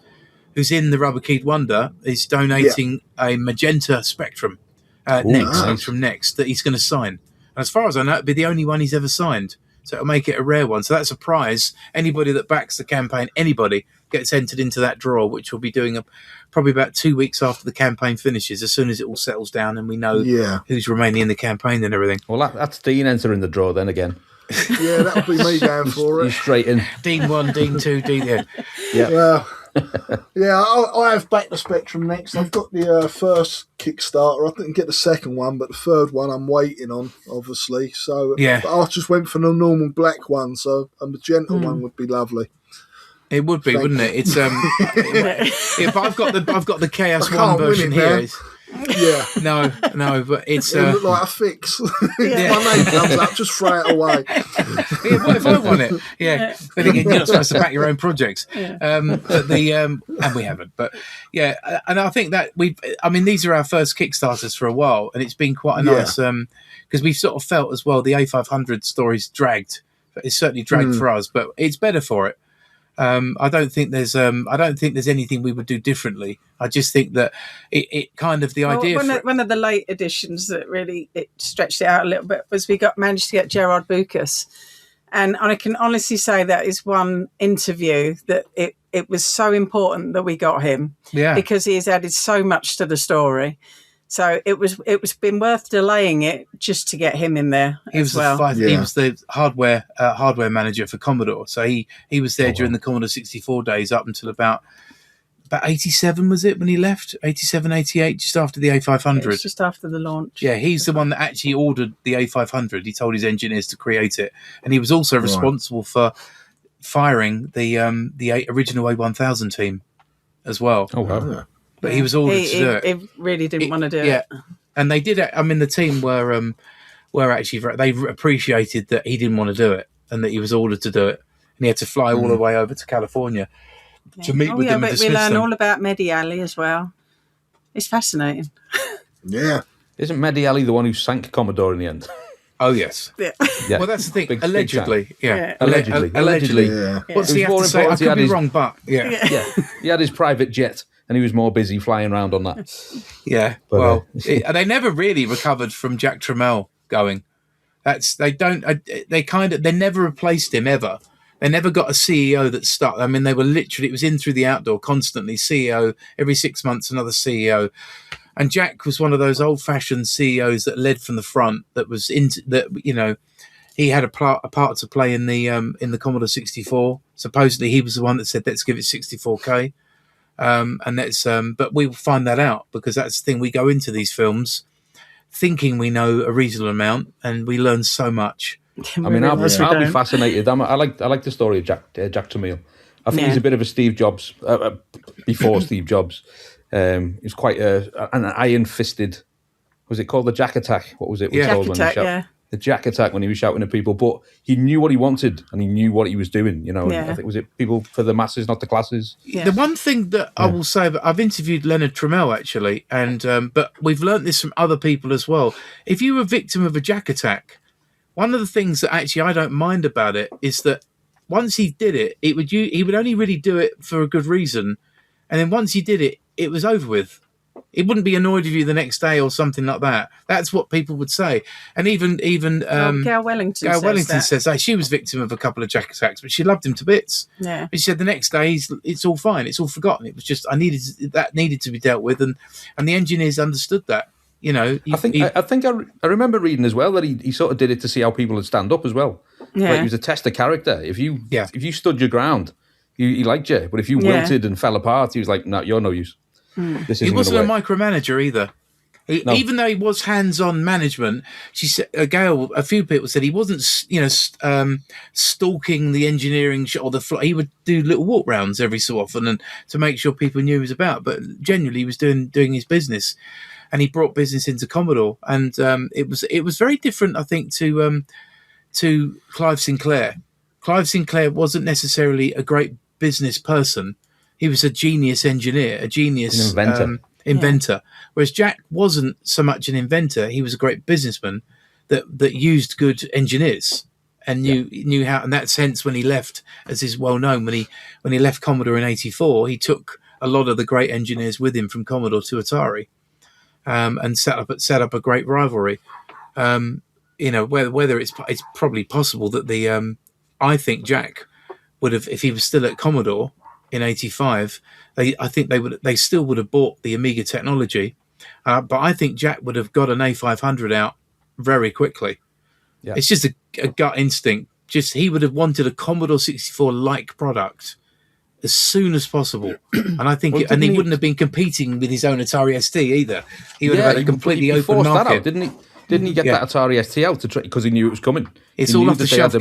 who's in the Rubber Keyed Wonder, is donating a magenta Spectrum Spectrum Next that he's going to sign. And as far as I know, it'll be the only one he's ever signed. So it'll make it a rare one. So that's a prize. Anybody that backs the campaign, anybody gets entered into that draw, which we'll be doing probably about 2 weeks after the campaign finishes, as soon as it all settles down and we know who's remaining in the campaign and everything. Well, that's Dean entering the draw then again. Yeah, that'll be me going for it. He's straight in. Dean 1, Dean 2, Dean... Yeah. Well, I have backed the Spectrum Next. I've got the first Kickstarter. I didn't get the second one, but the third one I'm waiting on, obviously. So but I just went for the normal black one, so a magenta one would be lovely. It would be, wouldn't it? It's but I've got the Chaos One version here. Yeah. No, but it's it look like a fix. If my name comes up, just throw it away. What if I want it? Yeah. But again, you're not supposed to back your own projects. But and we haven't. But yeah, and I think that these are our first Kickstarters for a while, and it's been quite a nice because we've sort of felt as well the A500 story's dragged. It's certainly dragged for us, but it's better for it. I don't think there's anything we would do differently. I just think that it kind of the idea. One of the late editions that really it stretched it out a little bit was we managed to get Gerard Bucas, and I can honestly say that is one interview that it was so important that we got him because he has added so much to the story. So it was been worth delaying it just to get him in there. He was the hardware manager for Commodore. So he was there during the Commodore 64 days up until about 87, was it, when he left? 87, 88, just after the A500. It was just after the launch. Yeah, he's the one that actually ordered the A500. He told his engineers to create it, and he was also responsible for firing the original A1000 team as well. Oh wow! But he was ordered to do it. He really didn't want to do it. And they did it. I mean, the team were actually they appreciated that he didn't want to do it and that he was ordered to do it, and he had to fly all the way over to California to meet with them and dismiss we learn them. all about Mehdi Ali as well. It's fascinating. Yeah. Isn't Mehdi Ali the one who sank Commodore in the end? Oh yes. Yeah. Yeah. Well, that's the thing. Big Allegedly, time. yeah. Allegedly. Yeah. What's It he was have to say? more I important he could had be his- wrong, but Yeah, he had his private jet, and he was more busy flying around on that. yeah. But, Well, they never really recovered from Jack Tramiel going. They never replaced him ever. They never got a CEO that stuck. I mean, they were literally, it was in through the outdoor constantly. CEO every 6 months, another CEO. And Jack was one of those old-fashioned CEOs that led from the front. That was into that. He had a part to play in the Commodore 64. Supposedly, he was the one that said, "Let's give it 64K." And that's but we will find that out, because that's the thing. We go into these films thinking we know a reasonable amount, and we learn so much. I mean, I'll be fascinated. I like the story of Jack Tramiel. I think he's a bit of a Steve Jobs before Steve Jobs. He's quite an iron-fisted. Was it called the Jack Attack? What was it? Yeah. Jack Attack, yeah. The Jack Attack, when he was shouting at people, but he knew what he wanted and he knew what he was doing. And I think, was it people for the masses, not the classes? Yeah. The one thing that I will say, that I've interviewed Leonard Tramiel actually, and but we've learnt this from other people as well. If you were a victim of a Jack Attack, one of the things that actually I don't mind about it is that once he did it, he would only really do it for a good reason, and then once he did it, it was over with. It wouldn't be annoyed with you the next day or something like that. That's what people would say. And even Gail Wellington says that she was victim of a couple of Jack Attacks, but she loved him to bits. Yeah. But she said the next day it's all fine, it's all forgotten. It was just that needed to be dealt with, and the engineers understood that. I remember reading as well that he sort of did it to see how people would stand up as well. Yeah. Like, he was a test of character. If you stood your ground, he liked you. But if you wilted and fell apart, he was like, "No, you're no use." He wasn't a micromanager either. Even though he was hands-on management, she said, Gail, a few people said he wasn't, stalking the engineering or the floor. He would do little walk rounds every so often, and to make sure people knew he was about. But generally, he was doing his business, and he brought business into Commodore, and it was very different, I think, to Clive Sinclair. Clive Sinclair wasn't necessarily a great business person. He was a genius engineer, a genius inventor. Whereas Jack wasn't so much an inventor; he was a great businessman that used good engineers and knew how. In that sense, when he left, as is well known, when he left Commodore in '84, he took a lot of the great engineers with him from Commodore to Atari, and set up a great rivalry. Whether it's probably possible that I think Jack would have, if he was still at Commodore in '85, they still would have bought the Amiga technology, but I think Jack would have got an A500 out very quickly. Yeah. It's just a gut instinct. Just he would have wanted a Commodore 64 like product as soon as possible, and I think, he wouldn't have been competing with his own Atari ST either. He would have had a completely open market, that out, didn't he? Didn't he get that Atari ST out to try, because he knew it was coming? It's all off the shelf.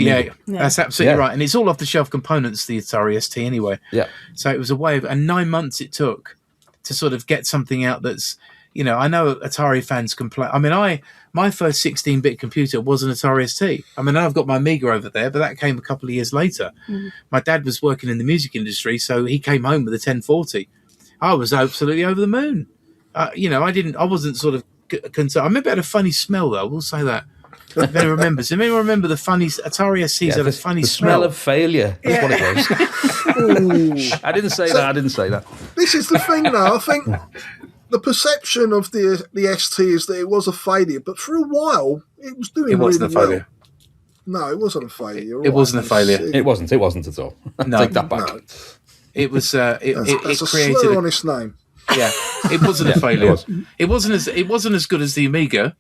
That's absolutely right. And it's all off the shelf components, the Atari ST anyway. Yeah. So it was a way of, and 9 months it took to sort of get something out that's, I know Atari fans complain. I mean, my first 16-bit computer was an Atari ST. I mean, I've got my Amiga over there, but that came a couple of years later. My dad was working in the music industry, so he came home with a 1040. I was absolutely over the moon. I wasn't sort of concerned. I remember it had a funny smell, though. We'll say that. If anyone remembers. Does anyone remember the funny Atari STs had a funny smell of failure? That's what it was. I didn't say that. This is the thing, though. I think the perception of the ST is that it was a failure, but for a while it was doing really well. It wasn't a failure. No, it wasn't a failure. It wasn't a failure. It wasn't at all. No. Take that back. No. It was. That's it a created slur on its name. Yeah, it wasn't a failure. It wasn't as good as the Amiga,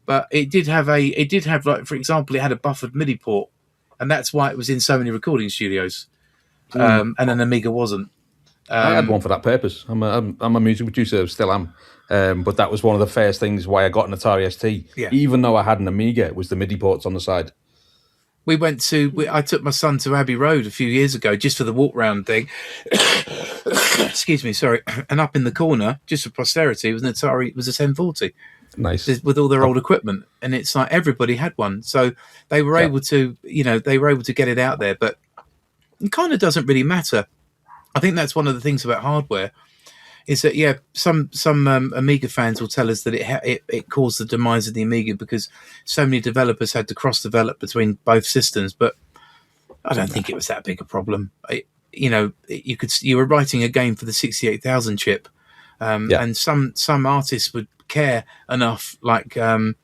but it did have like, for example, it had a buffered MIDI port, and that's why it was in so many recording studios. And an Amiga wasn't. I had one for that purpose. I'm a music producer, still am. But that was one of the first things why I got an Atari ST. Yeah. Even though I had an Amiga, it was the MIDI ports on the side. We went to. I took my son to Abbey Road a few years ago just for the walk round thing. Excuse me, sorry. And up in the corner, just for posterity, was an Atari. It was a 1040. Nice. With all their old equipment, and it's like everybody had one, so they were able to, they were able to get it out there. But it kind of doesn't really matter. I think that's one of the things about hardware is that some Amiga fans will tell us that it caused the demise of the Amiga because so many developers had to cross develop between both systems. But I don't think it was that big a problem. You were writing a game for the 68,000 chip, and some artists would care enough, like Dan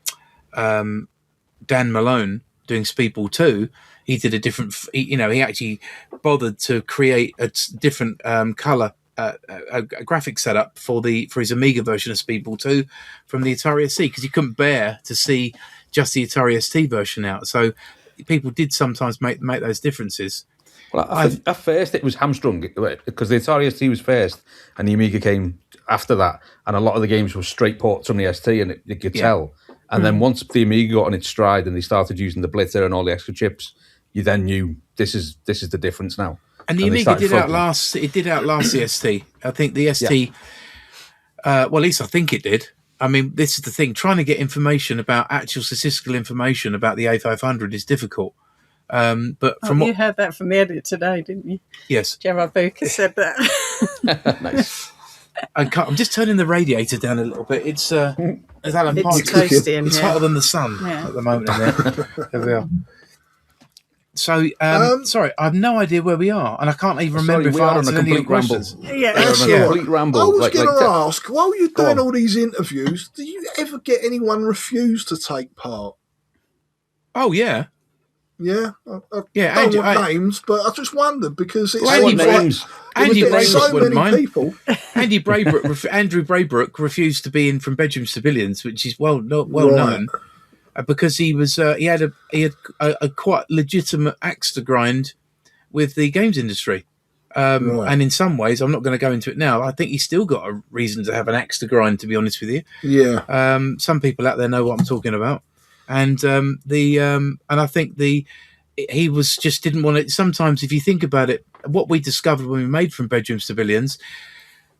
Malone doing Speedball 2. He did a different, he actually bothered to create a different color, a graphic setup for his Amiga version of Speedball 2 from the Atari ST, because he couldn't bear to see just the Atari ST version out. So people did sometimes make those differences. Well, at first it was hamstrung because the Atari ST was first and the Amiga came after that, and a lot of the games were straight ports from the ST, and you could tell. And then once the Amiga got on its stride and they started using the Blitter and all the extra chips, you then knew this is the difference now. And the Amiga did outlast the ST. I think the ST, well, at least I think it did. I mean, this is the thing. Trying to get information about actual statistical information about the A500 is difficult. But you heard that from the edit today, didn't you? Yes. Gerard Booker said that. Nice. I'm just turning the radiator down a little bit. It's Alan Parker. Toasty in It's here. hotter than the sun at the moment. There we are. So, sorry, I have no idea where we are, and I can't even remember if I answered any of the questions. Yeah, That's a all complete ramble. I was going to like, ask, while you're doing all these interviews, do you ever get anyone refuse to take part? Oh, yeah. Yeah, I Yeah, don't want names, but I just wondered because it's Well, Andy there's Braybrook so wouldn't many mind. people. Andrew Braybrook refused to be in From Bedrooms to Billions, which is well known, because he was he had a quite legitimate axe to grind with the games industry, and in some ways, I'm not going to go into it now. I think he's still got a reason to have an axe to grind. To be honest with you, Yeah. some people out there know what I'm talking about. And and I think he was just didn't want it. Sometimes, if you think about it, what we discovered when we made From Bedrooms to Billions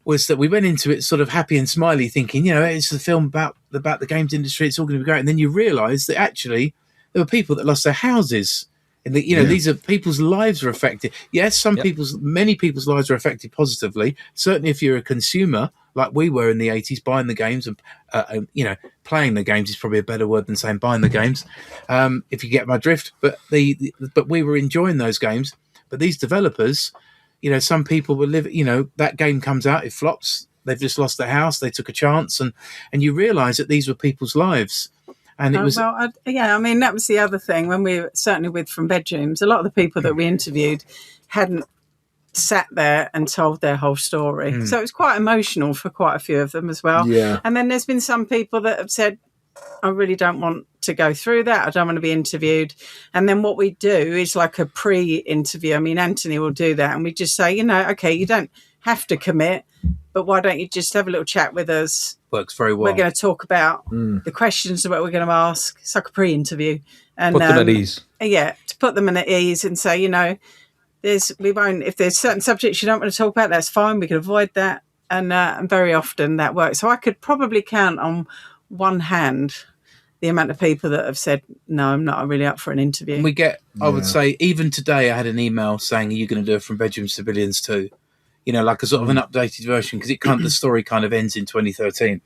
was that we went into it sort of happy and smiley, thinking, it's a film about the games industry. It's all going to be great. And then you realise that actually there were people that lost their houses. And these are people's lives are affected. Yes, many people's lives are affected positively. Certainly, if you're a consumer like we were in the 80s, buying the games and playing the games is probably a better word than saying buying the games. If you get my drift, but we were enjoying those games. But these developers, some people will live. That game comes out, it flops. They've just lost their house. They took a chance, and you realise that these were people's lives. And it was I mean, that was the other thing when we were certainly with From Bedrooms. A lot of the people that we interviewed hadn't sat there and told their whole story, so it was quite emotional for quite a few of them as well. Yeah. And then there's been some people that have said, "I really don't want to go through that. I don't want to be interviewed." And then what we do is like a pre-interview. I mean, Anthony will do that, and we just say, okay, you don't have to commit, but why don't you just have a little chat with us? Works very well. We're going to talk about the questions that we're going to ask. It's like a pre-interview, and put them at ease. Yeah, to put them at ease and say, if there's certain subjects you don't want to talk about, that's fine. We can avoid that, and very often that works. So I could probably count on one hand the amount of people that have said, "No, I'm not really up for an interview." We get, I would say, even today, I had an email saying, "Are you going to do it From Bedrooms to Billions too?" Like a sort of an updated version, because the story kind of ends in 2013.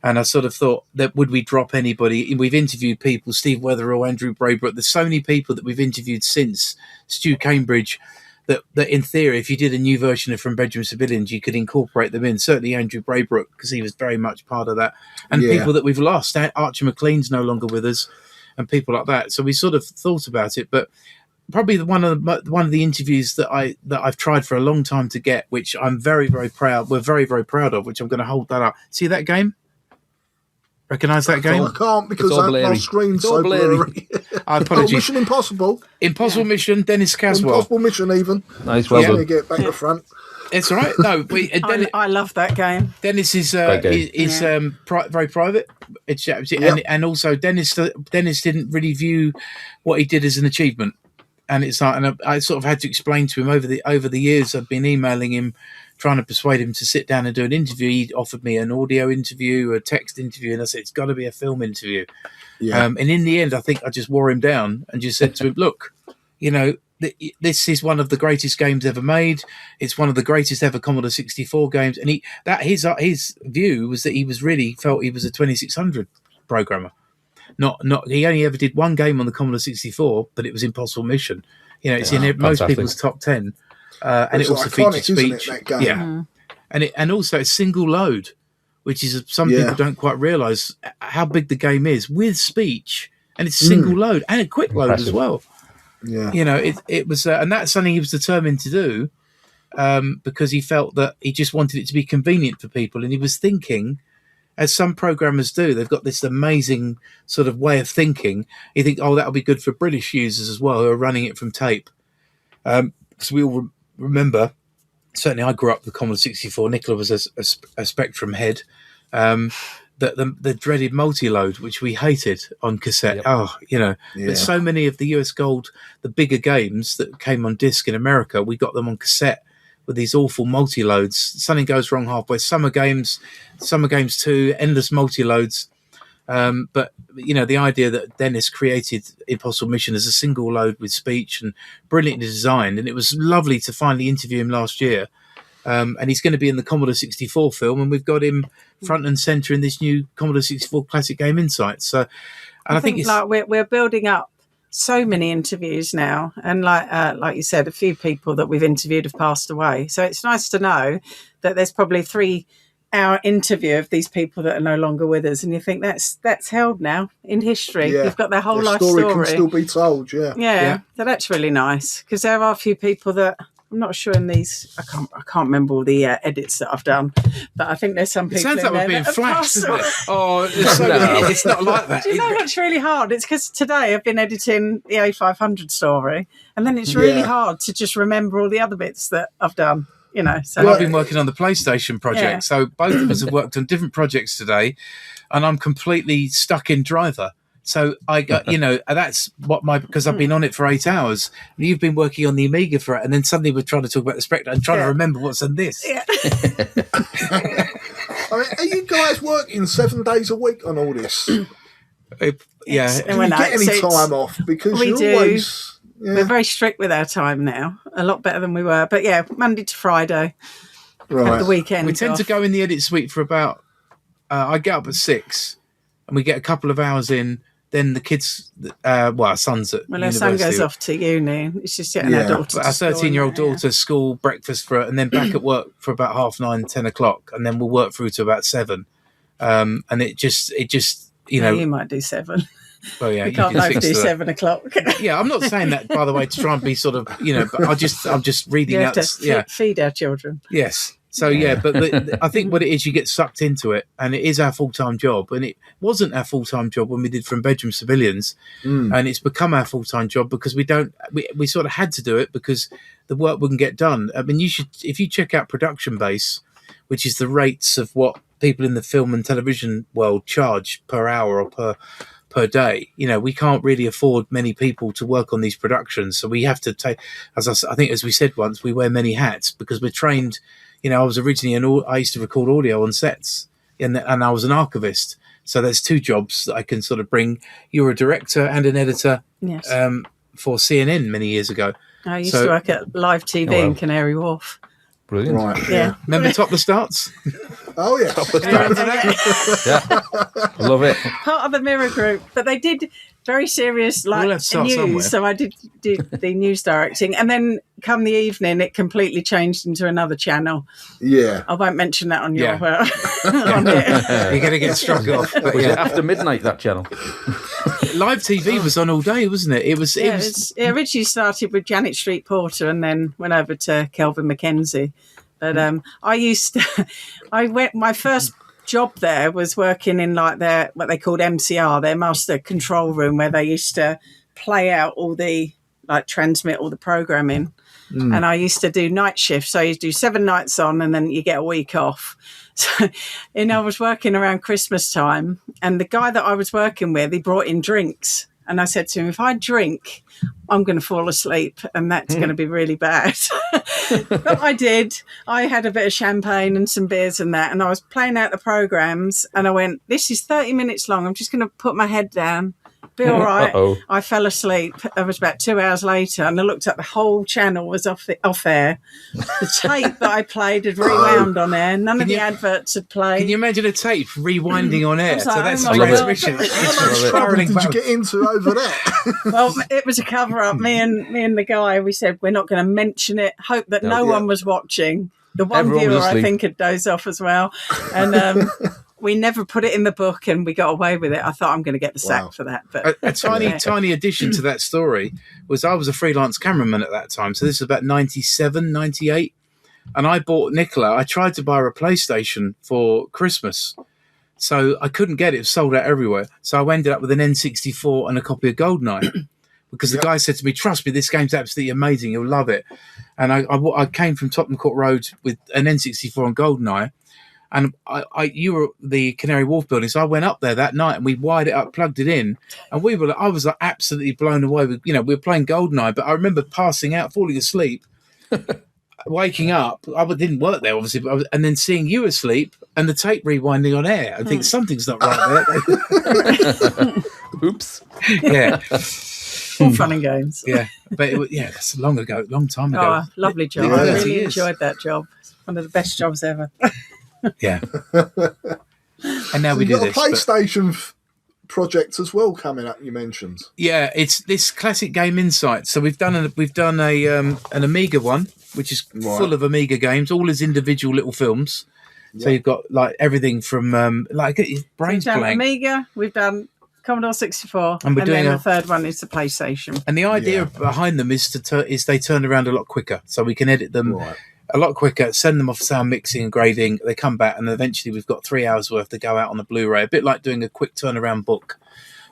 And I sort of thought that would we drop anybody? We've interviewed people, Steve Weatherall, Andrew Braybrook. There's so many people that we've interviewed since, Stu Cambridge, that in theory, if you did a new version of From Bedrooms to Billions, you could incorporate them in. Certainly Andrew Braybrook, because he was very much part of that. And people that we've lost. Archie McLean's no longer with us, and people like that. So we sort of thought about it, but probably one of the interviews that I've tried for a long time to get, which I'm very, very proud. We're very, very proud of, which I'm going to hold that up. See that game? Recognise that game? I can't because all my blurry. screen's It's all so blurry. blurry. Apologies. Mission Impossible. Impossible Mission, Dennis Caswell. Impossible Mission even. Nice, well Yeah. Let me done. get back to front. It's all right. No, I love that game. Dennis is Great game. very private. And also Dennis didn't really view what he did as an achievement. And it's like, and I sort of had to explain to him over the years. I've been emailing him, trying to persuade him to sit down and do an interview. He offered me an audio interview, a text interview, and I said it's got to be a film interview. Yeah. And in the end, I think I just wore him down and just said to him, "Look, this is one of the greatest games ever made. It's one of the greatest ever Commodore 64 games." And his view was that he was really felt he was a 2600 programmer. Not he only ever did one game on the Commodore 64, but it was Impossible Mission. It's in most fantastic. people's top 10, and It's it also iconic, featured isn't it, speech. that game? Yeah, and also it's single load, which is some people don't quite realise how big the game is with speech, and it's single load and a quick load as Impressive. well. Yeah. It was, and that's something he was determined to do because he felt that he just wanted it to be convenient for people, and he was thinking, as some programmers do, they've got this amazing sort of way of thinking. You think, oh, that'll be good for British users as well who are running it from tape. Because we all remember, certainly I grew up with Commodore 64. Nicola was a Spectrum head. The dreaded multi-load, which we hated on cassette. Yep. But so many of the US Gold, the bigger games that came on disc in America, we got them on cassette with these awful multi-loads. Something goes wrong halfway. Summer Games 2, endless multi-loads. But the idea that Dennis created Impossible Mission as a single load with speech and brilliantly designed, and it was lovely to finally interview him last year. And he's going to be in the Commodore 64 film, and we've got him front and center in this new Commodore 64 Classic Game Insights. So, and I think it's like we're building up so many interviews now, and like you said, a few people that we've interviewed have passed away. So it's nice to know that there's probably a 3-hour interview of these people that are no longer with us, and you think that's held now in history. Yeah. You've got their whole life story story. can still be told. Yeah. Yeah, so that's really nice because there are a few people that I'm not sure in these. I can't remember all the edits that I've done, but I think there's some it people. sounds like in we're there being that have flashed, passed doesn't it? away. Oh, it's so it's not like that. Do you know what's really hard? It's because today I've been editing the A500 story, and then it's really hard to just remember all the other bits that I've done. So And I've been working on the PlayStation project, Yeah. so both of us have worked on different projects today, and I'm completely stuck in Driver. So I got, that's what because I've been on it for 8 hours. And you've been working on the Amiga for it, and then suddenly we're trying to talk about the Spectre and trying to remember what's in this. Yeah. I mean, are you guys working 7 days a week on all this? Do Yeah, And you when get any it's- time off? Because we you're do. always. We're Yeah. very strict with our time now, a lot better than we were. But yeah, Monday to Friday, at the Right. weekend. we tend to go in the edit suite for about. I get up at 6, and we get a couple of hours in. Then the kids, our son's at Well, our university. son goes off to uni. It's just getting Yeah. our daughter. Our to school 13-year-old now, yeah. daughter, school, breakfast for, and then back at work for about 9:30, 10 o'clock, and then we'll work through to about 7. And it just, Yeah, you might do 7. well, yeah, We you can't can both fix do that. 7 o'clock. Yeah, I'm not saying that, by the way, to try and be sort of, but I'm just reading You out. have to feed our children. Yes. So but I think what it is, you get sucked into it, and it is our full-time job. And it wasn't our full-time job when we did From Bedroom Civilians, and it's become our full-time job because we sort of had to do it because the work wouldn't get done. I mean, if you check out Production Base, which is the rates of what people in the film and television world charge per hour or per day, we can't really afford many people to work on these productions. So we have to take, I think, as we said once, we wear many hats because we're trained. I was originally I used to record audio on sets, and I was an archivist. So there's 2 jobs that I can sort of bring. You're a director and an editor Yes. for CNN many years ago. I used to work at Live TV in Canary Wharf. Brilliant. Right. Yeah. Remember Top the Starts? Oh, yeah. Love it. Part of the Mirror Group, but they did very serious We'll have to start news. somewhere. So I did the news directing, and then come the evening, it completely changed into another channel. Yeah. I won't mention that on your Yeah. on it. You're going to get struck off. But Was yeah. it after midnight, that channel? Live TV was on all day, wasn't it? It was. It originally started with Janet Street Porter, and then went over to Kelvin Mackenzie. But I went my first job there was working in like their what they called MCR, their master control room, where they used to play out all the transmit all the programming. And I used to do night shifts, so you do 7 nights on and then you get a week off. So, I was working around Christmas time, and the guy that I was working with, he brought in drinks. And I said to him, if I drink, I'm going to fall asleep, and that's going to be really bad. But I did. I had a bit of champagne and some beers and that, and I was playing out the programs, and I went, this is 30 minutes long. I'm just going to put my head down, be all right. I fell asleep. It was about 2 hours later, and I looked up, the whole channel was off air. The tape that I played had rewound on air. None of the adverts had played. Can you imagine a tape rewinding on air? Like, so that's oh transmission. How much trouble did you get into over that? Well, it was a cover-up. Me and the guy, we said we're not going to mention it. Hope that no one was watching. The one Everyone viewer, was I asleep. think, had dozed off as well. And we never put it in the book, and we got away with it. I thought I'm going to get the sack for that. But A tiny addition to that story was I was a freelance cameraman at that time. So this was about 97, 98. And I bought Nicola. I tried to buy her a PlayStation for Christmas. So I couldn't get it. It was sold out everywhere. So I ended up with an N64 and a copy of GoldenEye. Because the guy said to me, trust me, this game's absolutely amazing. You'll love it. And I came from Tottenham Court Road with an N64 and GoldenEye. And you were at the Canary Wharf building, so I went up there that night and we wired it up, plugged it in, and I was like absolutely blown away with, we were playing GoldenEye, but I remember passing out, falling asleep, waking up. I didn't work there, obviously, and then seeing you asleep and the tape rewinding on air. I think something's not right there. Oops. Yeah. all fun and games. Yeah, but that's long time ago. Oh, lovely job. Yeah. I It really is. enjoyed that job. It's one of the best jobs ever. Yeah. And now we You've do got this. a PlayStation project as well coming up, you mentioned. Yeah, it's this classic game insight. So we've done an Amiga one, which is full of Amiga games, all as individual little films. So you've got like everything from brains We've done blank. Amiga, we've done Commodore 64, And we're doing then a- the third one is the PlayStation. And the idea behind them is they turn around a lot quicker, so we can edit them a lot quicker, send them off sound mixing and grading. They come back, and eventually we've got 3 hours worth to go out on the Blu-ray. A bit like doing a quick turnaround book.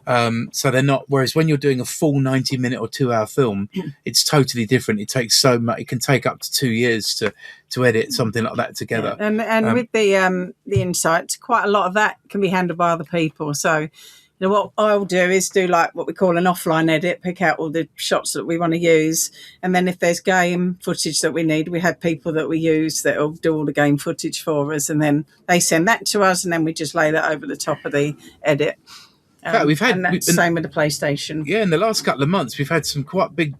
So they're not. Whereas when you're doing a full 90-minute or 2-hour film, it's totally different. It takes so much. It can take up to 2 years to edit something like that together. And with the insights, quite a lot of that can be handled by other people. So, what I'll do is do like what we call an offline edit, pick out all the shots that we want to use. And then if there's game footage that we need, we have people that we use that will do all the game footage for us. And then they send that to us, and then we just lay that over the top of the edit. In fact, and that's the same with the PlayStation. Yeah, in the last couple of months, we've had some quite big,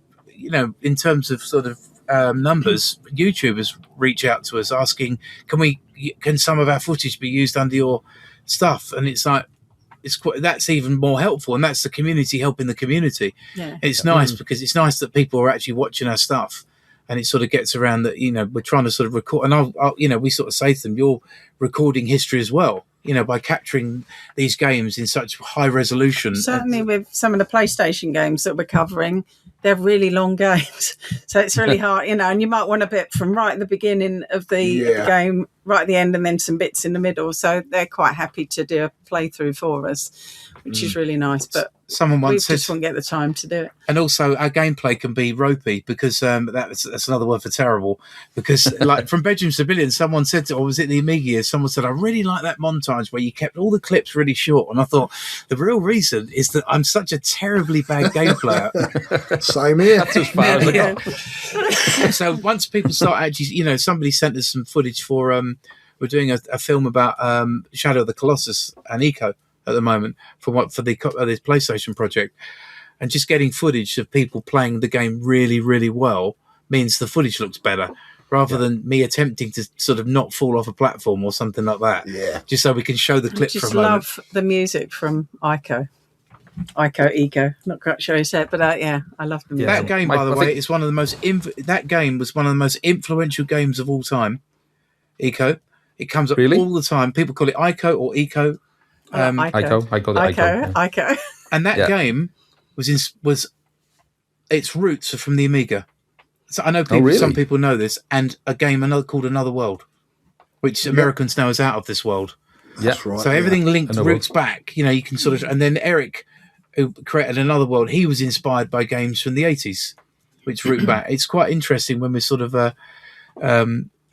in terms of sort of numbers, YouTubers reach out to us asking, can some of our footage be used under your stuff? And it's like, that's even more helpful, and that's the community helping the community. Yeah. It's nice because it's nice that people are actually watching our stuff, and it sort of gets around that we're trying to sort of record, and we sort of say to them, you're recording history as well, by capturing these games in such high resolution. Certainly with some of the PlayStation games that we're covering, they're really long games. So it's really hard, and you might want a bit from right at the beginning of the game, right at the end, and then some bits in the middle. So they're quite happy to do a playthrough for us, which is really nice. But someone we once said, just won't get the time to do it. and also our gameplay can be ropey because that's another word for terrible. Because like from Bedrooms to Billions, someone said, or was it the Amiga? Someone said, I really like that montage where you kept all the clips really short. And I thought the real reason is that I'm such a terribly bad game player. Same here. That's as far as I got. So once people start actually, somebody sent us some footage for we're doing a film about Shadow of the Colossus and Eco at the moment for this PlayStation project, and just getting footage of people playing the game really, really well means the footage looks better rather than me attempting to sort of not fall off a platform or something like that. Yeah. Just so we can show the I clip just for a moment. love the music from Eco. Not quite sure you said it, but I love the music. That game, by the I way, think- is one of the most. That game was one of the most influential games of all time. Eco. It comes up Really? all the time. People call it Ico or Eco. Ico. I got it. Ico. Ico. And that game was its roots are from the Amiga. So I know some people know this, and a game called Another World, which Americans know is out of this world. That's right. So everything linked Another roots back. You can sort of, and then Eric, who created Another World, he was inspired by games from the 80s, which root back. It's quite interesting when we sort of,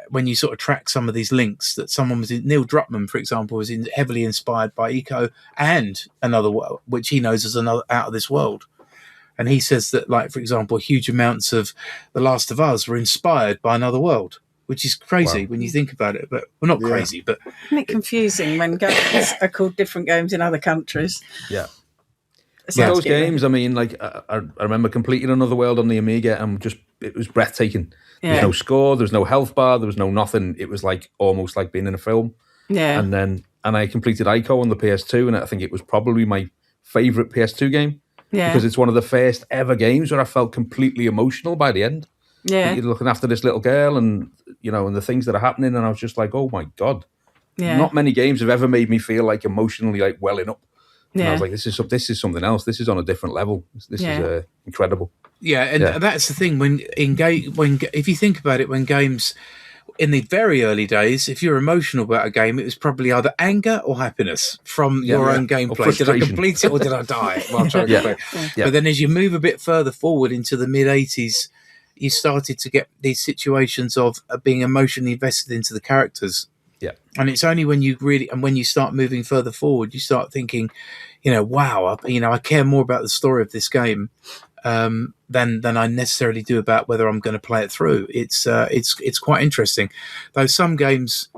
when you sort of track some of these links that someone was in. Neil Druckmann, for example, was heavily inspired by Eco and Another World, which he knows as another out of this world. And he says that, like, for example, huge amounts of The Last of Us were inspired by Another World, which is crazy when you think about it. But well, not crazy, but isn't it confusing when games are called different games in other countries? Yeah. Sounds Those games, I mean, like I remember completing Another World on the Amiga, and it was breathtaking. Yeah. There's no score, there's no health bar, there was no nothing. It was like almost like being in a film. Yeah. And I completed Ico on the PS2, and I think it was probably my favourite PS2 game. Yeah. Because it's one of the first ever games where I felt completely emotional by the end. Yeah. You're looking after this little girl, and and the things that are happening, and I was just like, oh my God. Yeah. Not many games have ever made me feel like emotionally like welling up. And Yeah. I was like, this is something else. This is on a different level. This is incredible. yeah, and that's the thing if you think about it, when games in the very early days, if you're emotional about a game, it was probably either anger or happiness from your own gameplay. Did I complete it or did I die while trying to play? Yeah. But then as you move a bit further forward into the mid-80s, you started to get these situations of being emotionally invested into the characters. Yeah. And it's only when when you start moving further forward, you start thinking, wow, I care more about the story of this game than I necessarily do about whether I'm going to play it through. It's quite interesting. Though some games,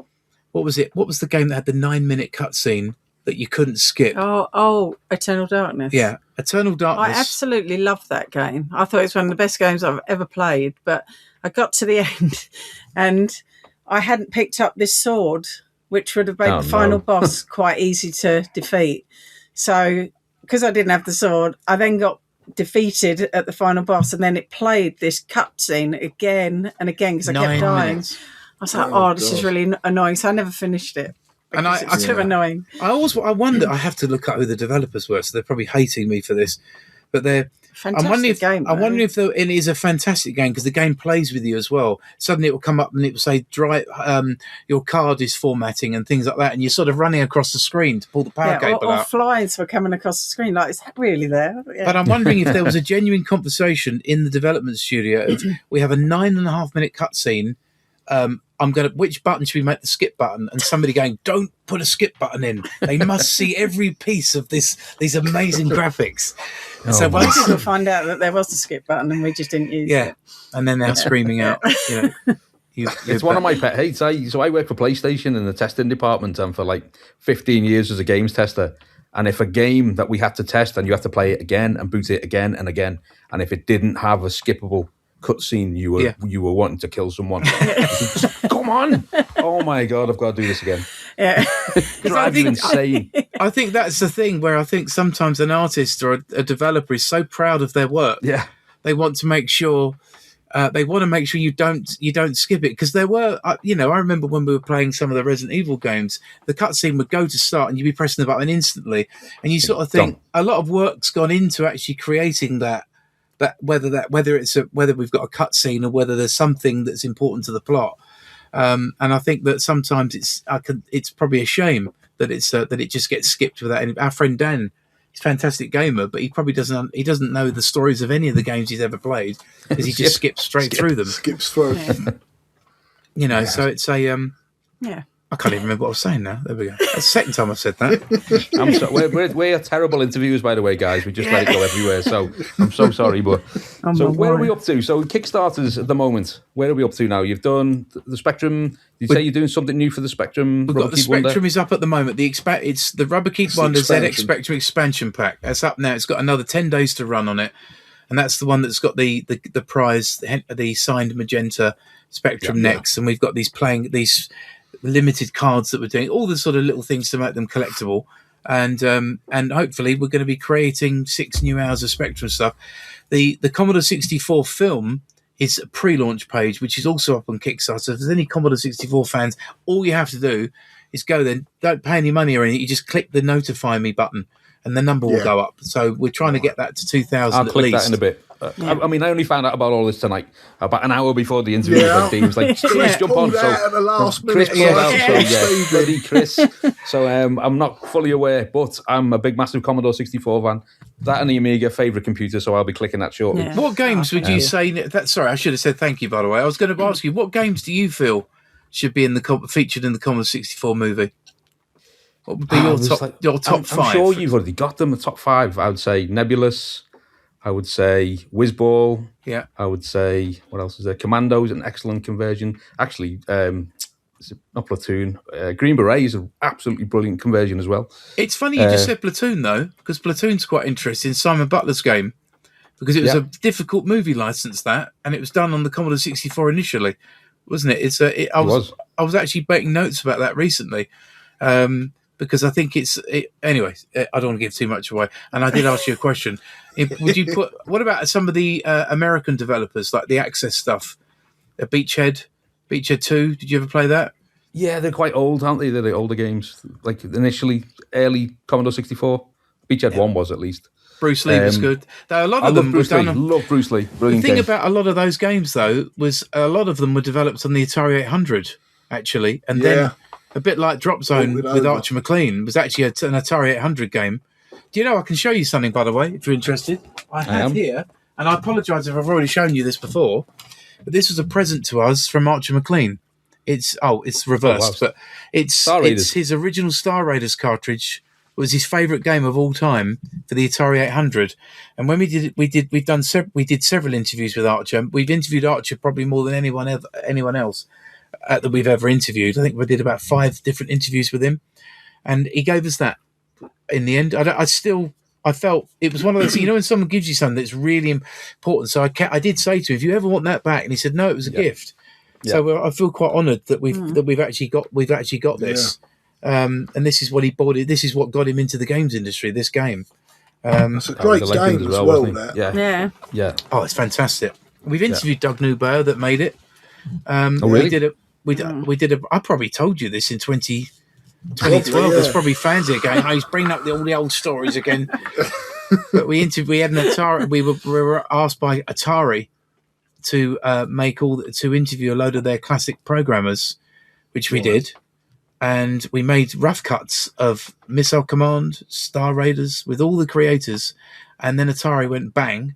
what was it? What was the game that had the 9-minute cutscene that you couldn't skip? Oh, Eternal Darkness. Yeah, Eternal Darkness. I absolutely loved that game. I thought it was one of the best games I've ever played, but I got to the end and I hadn't picked up this sword, which would have made the final boss quite easy to defeat. So, because I didn't have the sword, I then got defeated at the final boss, and then it played this cutscene again and again because I kept dying. I was like, this is really annoying. So I never finished it. And it's so annoying. I wonder. I have to look up who the developers were, so they're probably hating me for this, but they're. Fantastic game. I wonder if it is a fantastic game because the game plays with you as well. Suddenly it will come up and it will say, your card is formatting and things like that, and you're sort of running across the screen to pull the power cable out. Or flies were coming across the screen. Like, is that really there? Yeah. But I'm wondering if there was a genuine conversation in the development studio of, we have a 9.5-minute cutscene. Which button should we make the skip button? And somebody going, don't put a skip button in. They must see every piece of these amazing graphics. And so once people find out that there was a skip button and we just didn't use it. And then they're screaming out, It's one of my pet hates. So I work for PlayStation in the testing department, and for like 15 years as a games tester. And if a game that we had to test and you have to play it again and boot it again and again, and if it didn't have a skippable cutscene, you were wanting to kill someone. Come on! Oh my God, I've got to do this again. Yeah, drives you insane. I think that's the thing where I think sometimes an artist or a developer is so proud of their work. Yeah, they want to make sure. You don't skip it, because there were, I remember when we were playing some of the Resident Evil games, the cutscene would go to start and you'd be pressing the button instantly, and you sort of think a lot of work's gone into actually creating that whether we've got a cutscene or whether there's something that's important to the plot, and I think that sometimes it's probably a shame that it just gets skipped without any. Our friend Dan, he's a fantastic gamer, but he probably doesn't know the stories of any of the games he's ever played because he just skips straight through them. Skips through. Yeah. So it's a yeah. I can't even remember what I was saying now. There we go. That's the second time I've said that. I'm sorry. We're terrible interviewers, by the way, guys. We just let it go everywhere. So I'm so sorry. But so where are we up to? So Kickstarters at the moment. Where are we up to now? You've done the Spectrum. Did you say you're doing something new for the Spectrum? We've got the Spectrum is up at the moment. It's the Rubber Keep Wonder ZX Spectrum expansion pack. That's up now. It's got another 10 days to run on it, and that's the one that's got the prize, the signed magenta Spectrum necks, and we've got these limited cards that we're doing, all the sort of little things to make them collectible, and hopefully we're going to be creating 6 new hours of Spectrum stuff. The Commodore 64 film is a pre-launch page, which is also up on Kickstarter. So if there's any Commodore 64 fans, all you have to do is go there. Don't pay any money or anything. You just click the notify me button, and the number will Yeah. go up. So we're trying to get that to 2,000 I'll at click least. that in a bit. I mean, I only found out about all this tonight, about an hour before the interview. Yeah. Dean was like, Chris, jump on. Pulled out at the last Chris minute. pulled out, Yeah. so bloody Chris. So I'm not fully aware, but I'm a big, massive Commodore 64 fan. That and the Amiga, favourite computer, so I'll be clicking that shortly. Yeah. What games would you say? Sorry, I should have said thank you, by the way. I was going to ask you, what games do you feel should be in the featured in the Commodore 64 movie? What would be your top five? I'm sure you've already got them, the top five. I would say Nebulous. I would say Whizball. Yeah. I would say, what else is there? Commando's an excellent conversion. Actually, not Platoon. Green Beret is an absolutely brilliant conversion as well. It's funny you just said Platoon, though, because Platoon's quite interesting. Simon Butler's game, because it was a difficult movie license, that, and it was done on the Commodore 64 initially, wasn't it? I was actually making notes about that recently. Because I think anyway, I don't want to give too much away. And I did ask you a question. What about some of the American developers, like the Access stuff? Beachhead 2, did you ever play that? Yeah, they're quite old, aren't they? They're the older games. Like initially, early Commodore 64. Beachhead 1 was at least. Bruce Lee was good. Though a lot of them Bruce Lee. Love Bruce Lee. Brilliant The thing game. about a lot of those games, though, was a lot of them were developed on the Atari 800, actually. And then a bit like Drop Zone with Archer McLean was actually an Atari 800 game. Do you know, I can show you something, by the way, if you're interested. I have here, and I apologise if I've already shown you this before, but this was a present to us from Archer McLean. It's reversed, but it's his original Star Raiders cartridge. Was his favourite game of all time for the Atari 800. And when we did several interviews with Archer. We've interviewed Archer probably more than anyone else that we've ever interviewed. I think we did about 5 different interviews with him, and he gave us that. In the end, I felt it was one of those, when someone gives you something that's really important. So I did say to him, if you ever want that back, and he said no, it was a gift. Yeah. So I feel quite honoured that we've actually got this, and this is what he bought it. This is what got him into the games industry. This game, it's a great game as well. That yeah. Oh, it's fantastic. We've interviewed Doug Newbear that made it. Really? We did a. I probably told you this in 2012. There's probably fans here going, "Oh, he's bringing up all the old stories again." But we had an Atari. We were asked by Atari to interview a load of their classic programmers, which we did, and we made rough cuts of Missile Command, Star Raiders with all the creators, and then Atari went bang.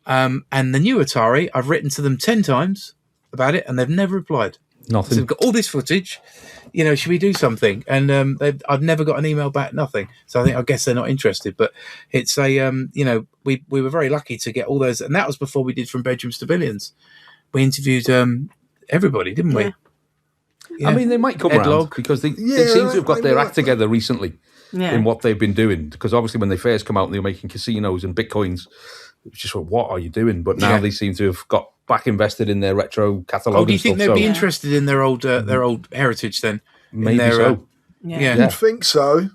And the new Atari, I've written to them 10 times about it, and they've never replied. Nothing. So we've got all this footage. Should we do something? And I've never got an email back. Nothing. So I guess they're not interested. But it's we were very lucky to get all those, and that was before we did From Bedrooms to Billions. We interviewed everybody, didn't we? Yeah. I mean, they might come around because they seem to have got their act together recently in what they've been doing. Because obviously, when they first come out, and they were making casinos and bitcoins. It was just what are you doing? But now they seem to have got back invested in their retro catalogue. Oh, do you think they'd be interested in their old heritage then? Maybe so. You'd think so.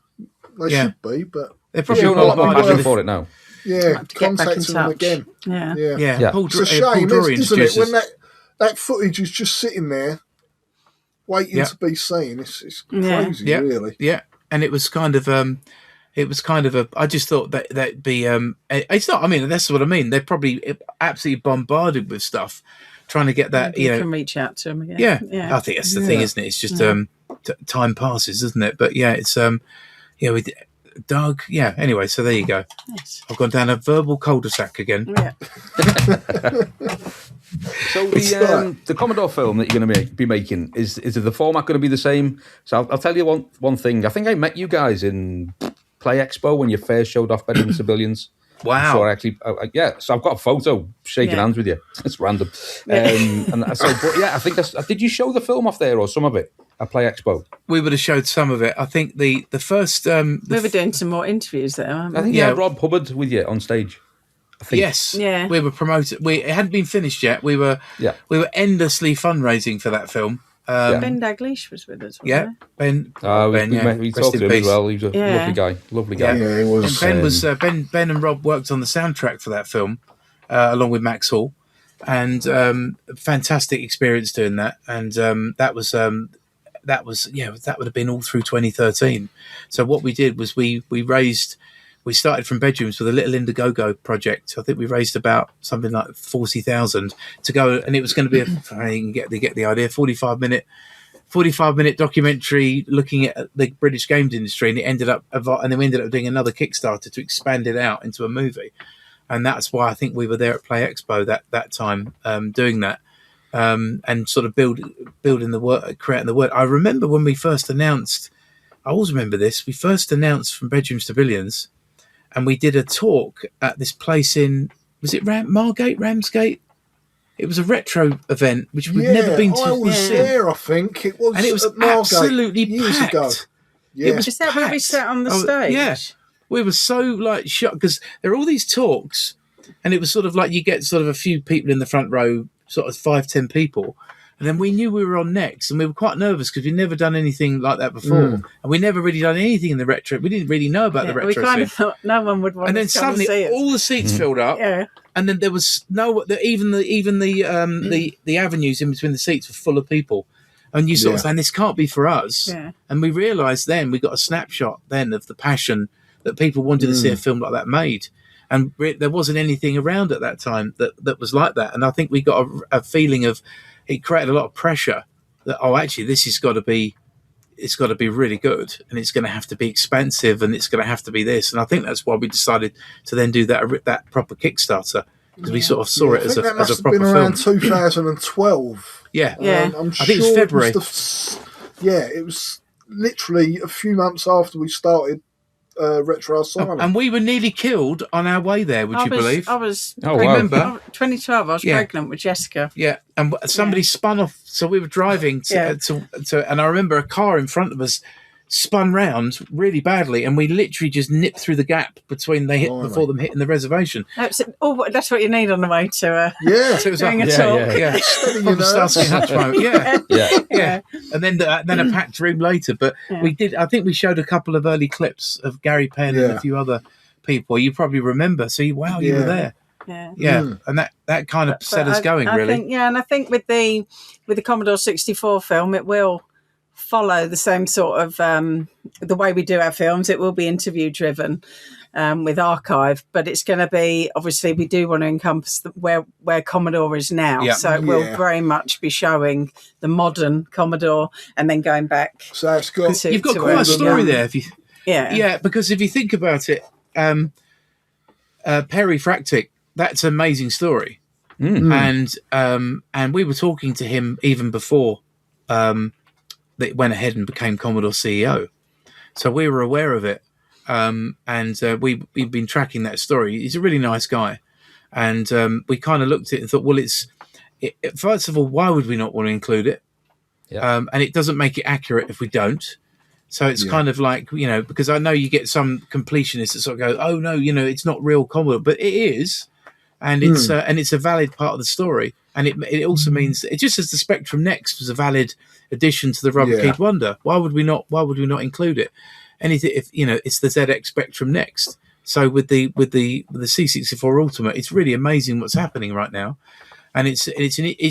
They should be, but they're probably showing a lot more passion for it now. Yeah, contacting them again. Yeah. It's a shame, isn't it? When that footage is just sitting there, waiting to be seen. It's crazy, really. Yeah, and it was kind of. I just thought that'd be. It's not. I mean, that's what I mean. They're probably absolutely bombarded with stuff, trying to get that. You can reach out to them again. Yeah. I think that's the thing, isn't it? It's just time passes, isn't it? But it's with Doug. Yeah. Anyway, so there you go. Nice. I've gone down a verbal cul-de-sac again. Yeah. So the Commodore film that you're going to be making is the format going to be the same? So I'll tell you one thing. I think I met you guys in Play Expo when you first showed off Bedrooms to Billions. Wow. So so I've got a photo shaking hands with you. It's random. I think did you show the film off there or some of it at Play Expo? We would have showed some of it. I think the first... we were doing some more interviews there, weren't we? I think you had Rob Hubbard with you on stage. I think. Yes. Yeah. We were promoting... It hadn't been finished yet. We were endlessly fundraising for that film. Ben Daglish was with us. Yeah, Ben. We talked to him as well. He was a lovely guy. Yeah, he was. And Ben and Rob worked on the soundtrack for that film, along with Max Hall, and fantastic experience doing that. And that would have been all through 2013. So what we did was we raised we started from bedrooms with a little Indiegogo project. I think we raised about something like 40,000 to go, and it was going to be you can get the idea, 45-minute documentary looking at the British games industry, and then we ended up doing another Kickstarter to expand it out into a movie, and that's why I think we were there at Play Expo that time, doing that, and sort of building the work, creating the work. I remember when we first announced. I always remember this. We first announced From Bedrooms to Billions, and we did a talk at this place was it Ramsgate? It was a retro event, which we've never been to. I was there, I think. It was, and it was at Margate absolutely years packed. ago. Yeah. It was Is that where we sat on the stage? Yeah. We were so like shocked because there are all these talks, and it was sort of like you get sort of a few people in the front row, sort of 5-10 people. And then we knew we were on next, and we were quite nervous because we'd never done anything like that before, and we never really done anything in the retro. We didn't really know about the retro. We kind scene. of thought no one would want. And then to come suddenly, and see us. all the seats filled up, and then there was even the avenues in between the seats were full of people, and you sort of saying this can't be for us. Yeah. And we realised then we got a snapshot then of the passion that people wanted to see a film like that made. And there wasn't anything around at that time that was like that. And I think we got a feeling of it created a lot of pressure that, actually, this has got to be, it's got to be really good, and it's going to have to be expensive, and it's going to have to be this. And I think that's why we decided to then do that proper Kickstarter, because we sort of saw it as a proper film. That must have been around 2012. Yeah. I'm I think it was February. It was literally a few months after we started Retro Asylum. And we were nearly killed on our way there, would you believe? I was. Remember? 2012, I was pregnant with Jessica. Yeah, and somebody spun off. So we were driving to, and I remember a car in front of us spun round really badly, and we literally just nipped through the gap between before them hitting the reservation. That's what you need on the way to So it was doing like, a talk. From the Starsky Hutch moment. Yeah. And then a packed room later. But we did. I think we showed a couple of early clips of Gary Penn and a few other people. You probably remember. So you were there. Yeah. And that kind of set us going, really. And I think with the Commodore 64 film, it will follow the same sort of the way we do our films. It will be interview driven with archive, but it's going to be, obviously we do want to encompass where Commodore is now, so it will very much be showing the modern Commodore and then going back. So it's got, you've got quite a story there. Because if you think about it, Perry Fractic, that's an amazing story. And we were talking to him even before that went ahead and became Commodore CEO. So we were aware of it. We've been tracking that story. He's a really nice guy. And we kind of looked at it and thought, well, first of all, why would we not want to include it? Yeah. And it doesn't make it accurate if we don't. So it's kind of like, because I know you get some completionists that sort of go, oh, no, it's not real Commodore. But it is. And it's a valid part of the story. And it also means that, just as the Spectrum Next was a valid addition to the Rubber Keyed Wonder, why would we not include it? Anything if it's the ZX Spectrum Next. So with the C64 Ultimate, it's really amazing what's happening right now, and it's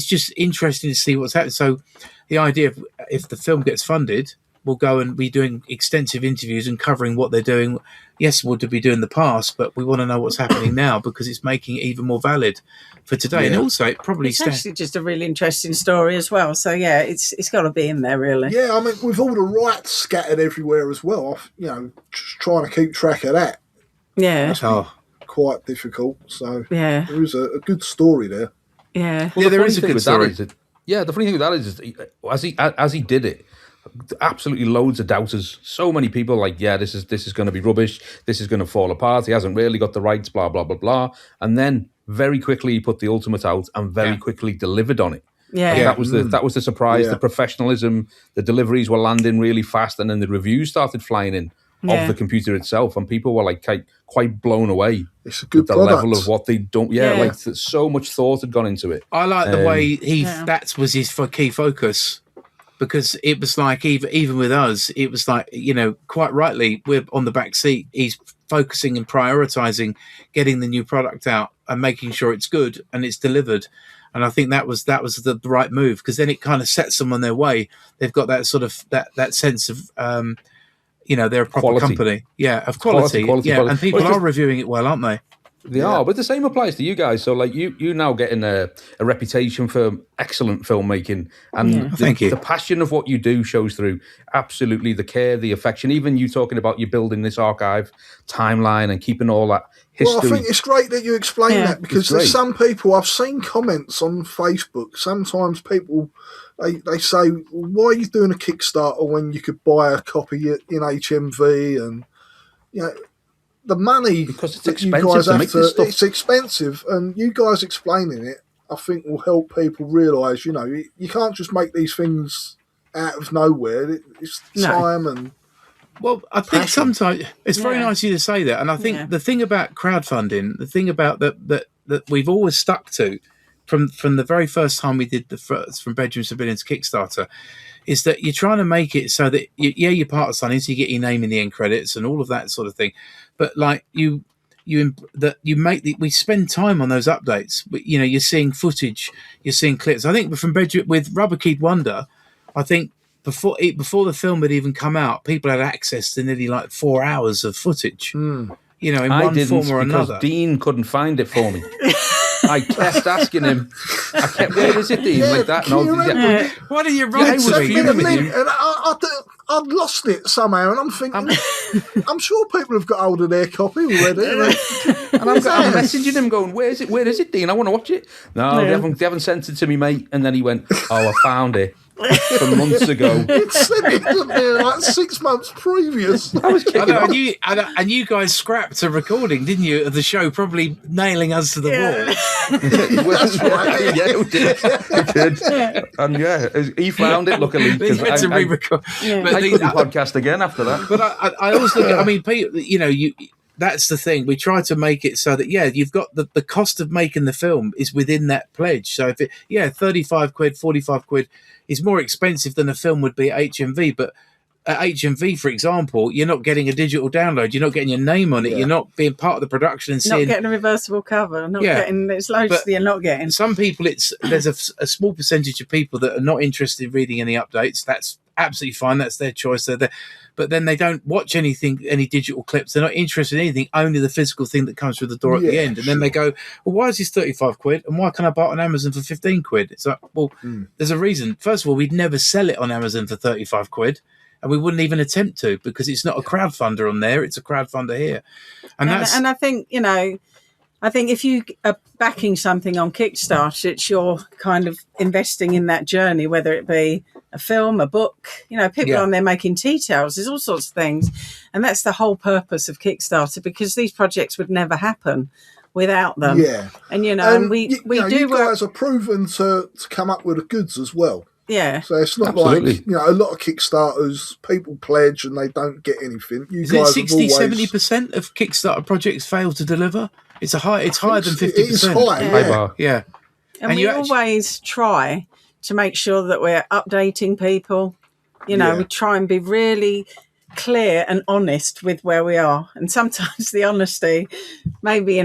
just interesting to see what's happening. So the idea of, if the film gets funded, we'll go and be doing extensive interviews and covering what they're doing. Yes, we'll be doing the past, but we want to know what's happening now, because it's making it even more valid for today. And also, it probably it's actually just a really interesting story as well. So it's got to be in there, really. Yeah, I mean, with all the rights scattered everywhere as well, just trying to keep track of that. Yeah, that's quite difficult. So there is a good story there. Yeah, well, there is a good story. The funny thing with that is as he did it, absolutely loads of doubters. So many people like, this is going to be rubbish. This is going to fall apart. He hasn't really got the rights. Blah blah blah blah. And then very quickly he put the Ultimate out and very quickly delivered on it. That was the surprise. The professionalism. The deliveries were landing really fast, and then the reviews started flying in of the computer itself, and people were like quite blown away. It's a good with the product. level of what they don't. Like so much thought had gone into it. I like the way that was his key focus. Because it was like, even with us, it was like, quite rightly, we're on the back seat. He's focusing and prioritising getting the new product out and making sure it's good and it's delivered. And I think that was the right move, because then it kind of sets them on their way. They've got that sort of that sense of, they're a proper Quality. company. Yeah, of quality. Quality. And people Well, are reviewing it well, aren't they? They are, but the same applies to you guys. So, like, you now getting a reputation for excellent filmmaking, and Thank you. The passion of what you do shows through. Absolutely, the care, the affection. Even you talking about you building this archive timeline and keeping all that history. Well, I think it's great that you explain that, because there's some people, I've seen comments on Facebook. Sometimes people they say, "Why are you doing a Kickstarter when you could buy a copy in HMV?" And the money, because it's that you expensive guys to have make this stuff. It's expensive, and you guys explaining it, I think, will help people realise, you can't just make these things out of nowhere. It's time and... Well, I think sometimes it's very nice of you to say that, and I think the thing about crowdfunding, the thing about that we've always stuck to from the very first time we did the first From Bedrooms to Billions Kickstarter, is that you're trying to make it so that you're part of something, so you get your name in the end credits and all of that sort of thing. But like we spend time on those updates. You're seeing footage, you're seeing clips. I think from Bedroom with Rubber Keyed Wonder, I think before the film had even come out, people had access to nearly like 4 hours of footage. In one form or another. Dean couldn't find it for me. I kept asking him. I kept, where is it, Dean? Like that. Why did you write to me? And I'd lost it somehow, and I'm thinking, I'm sure people have got hold of their copy already. And I'm messaging him going, where is it, Dean? I want to watch it. No, they haven't sent it to me, mate. And then he went, I found it. From months ago. It said it like 6 months previous. I was kidding. And you guys scrapped a recording, didn't you, of the show, probably nailing us to the wall. That's right. Yeah, we did. And he found it, luckily. He had to re-record. I couldn't podcast again after that. But I always look at, that's the thing. We try to make it so that, you've got the cost of making the film is within that pledge. So if 35 quid, 45 quid is more expensive than a film would be at HMV. But at HMV, for example, you're not getting a digital download. You're not getting your name on it. Yeah. You're not being part of the production and seeing... Not getting a reversible cover. There's loads that you're not getting. Some people, there's a small percentage of people that are not interested in reading any updates. That's absolutely fine. That's their choice. But then they don't watch any digital clips. They're not interested in anything, only the physical thing that comes through the door at the end. And then they go, well, why is this 35 quid? And why can't I buy it on Amazon for 15 quid? It's like, well, there's a reason. First of all, we'd never sell it on Amazon for 35 quid. And we wouldn't even attempt to, because it's not a crowdfunder on there. It's a crowdfunder here. And I think, I think if you are backing something on Kickstarter, it's you're kind of investing in that journey, whether it be a film, a book, people on there making tea towels, there's all sorts of things. And that's the whole purpose of Kickstarter, because these projects would never happen without them. Yeah. And, and we do you work. guys are proven to come up with the goods as well. Yeah. So it's not like, a lot of Kickstarters, people pledge and they don't get anything. Is it 60-70% of Kickstarter projects fail to deliver? It's higher than 50%. It is high. Yeah. And we always try to make sure that we're updating people. We try and be really clear and honest with where we are. And sometimes the honesty, maybe,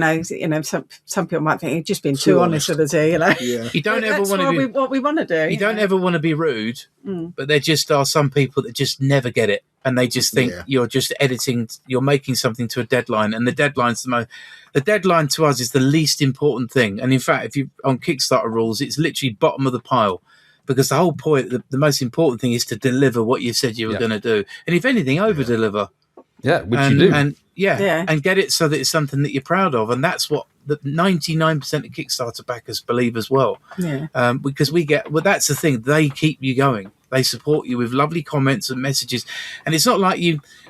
some people might think you've just been too honest with us here, Yeah. You don't ever want to be what we want to do. You don't ever want to be rude, but there just are some people that just never get it. And they just think you're just editing, you're making something to a deadline. And the deadline to us is the least important thing. And in fact, if you on Kickstarter rules, it's literally bottom of the pile. Because the whole point, the most important thing is to deliver what you said you were going to do. And if anything, over-deliver. Yeah, which you do. And and get it so that it's something that you're proud of. And that's what the 99% of Kickstarter backers believe as well. Yeah. Because that's the thing. They keep you going. They support you with lovely comments and messages. And it's not like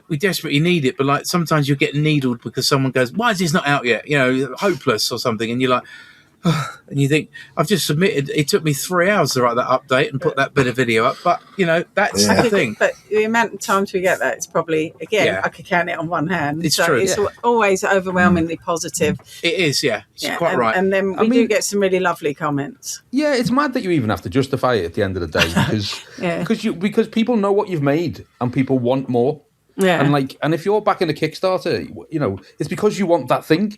we desperately need it, but like sometimes you'll get needled because someone goes, why is this not out yet? Hopeless or something. And you're like, and you think, I've just submitted, it took me 3 hours to write that update and put that bit of video up, but that's the thing. But the amount of times we get that, it's probably, I could count it on one hand. It's true. It's always overwhelmingly positive. It is, it's quite right. And then we do get some really lovely comments. Yeah, it's mad that you even have to justify it at the end of the day, because people know what you've made and people want more. Yeah. And if you're back in a Kickstarter, it's because you want that thing.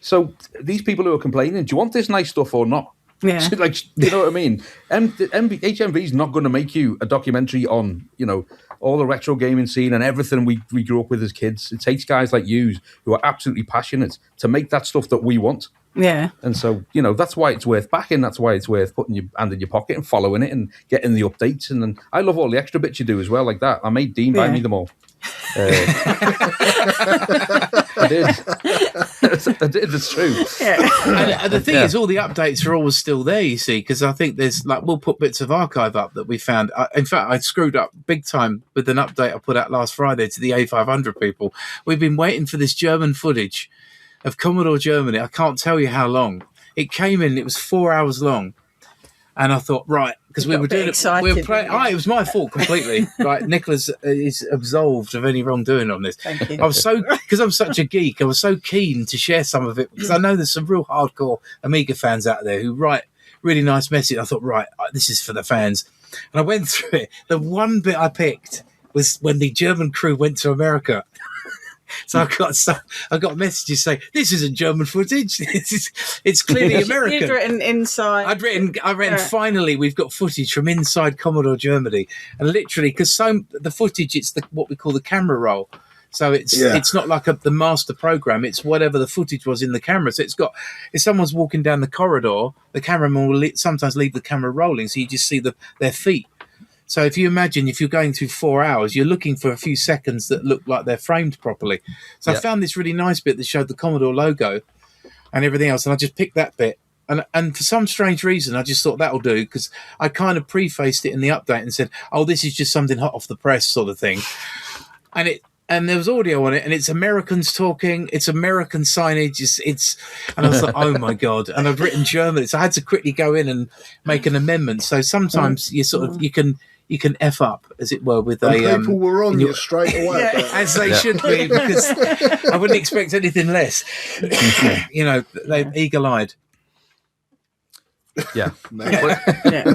So these people who are complaining, do you want this nice stuff or not? Yeah. Like, you know what I mean? HMV's not going to make you a documentary on, you know, all the retro gaming scene and everything we grew up with as kids. It takes guys like you who are absolutely passionate to make that stuff that we want. Yeah. And so, you know, that's why it's worth backing. That's why it's worth putting your hand in your pocket and following it and getting the updates. And then I love all the extra bits you do as well, like that. I made Dean buy me them all. I did. I did. It's true. Yeah. And the thing is, all the updates are always still there. You see, because I think there's like we'll put bits of archive up that we found. In fact, I screwed up big time with an update I put out last Friday to the A500 people. We've been waiting for this German footage of Commodore Germany. I can't tell you how long it came in. It was 4 hours long. And I thought, right, because we were doing it. We were playing. It was my fault completely. Right, Nicola's is absolved of any wrongdoing on this. Thank you. I was because I'm such a geek. I was so keen to share some of it because I know there's some real hardcore Amiga fans out there who write really nice messages. I thought, right, this is for the fans. And I went through it. The one bit I picked was when the German crew went to America. So I got messages saying, "This isn't German footage. It's clearly American." You'd written inside. I'd written. Finally, we've got footage from inside Commodore Germany, and literally, because the footage, it's what we call the camera roll. So it's not like the master program. It's whatever the footage was in the camera. So if someone's walking down the corridor, the cameraman will sometimes leave the camera rolling, so you just see their feet. So if you imagine, if you're going through 4 hours, you're looking for a few seconds that look like they're framed properly. So I found this really nice bit that showed the Commodore logo and everything else, and I just picked that bit. And for some strange reason, I just thought that'll do, because I kind of prefaced it in the update and said, "Oh, this is just something hot off the press sort of thing." And there was audio on it, and it's Americans talking, it's American signage, and I was like, oh my God. And I've written German, so I had to quickly go in and make an amendment. So sometimes you can F up, as it were, with people were on you straight away. As they should be, because I wouldn't expect anything less. You know, they're eagle-eyed. Yeah. Yeah.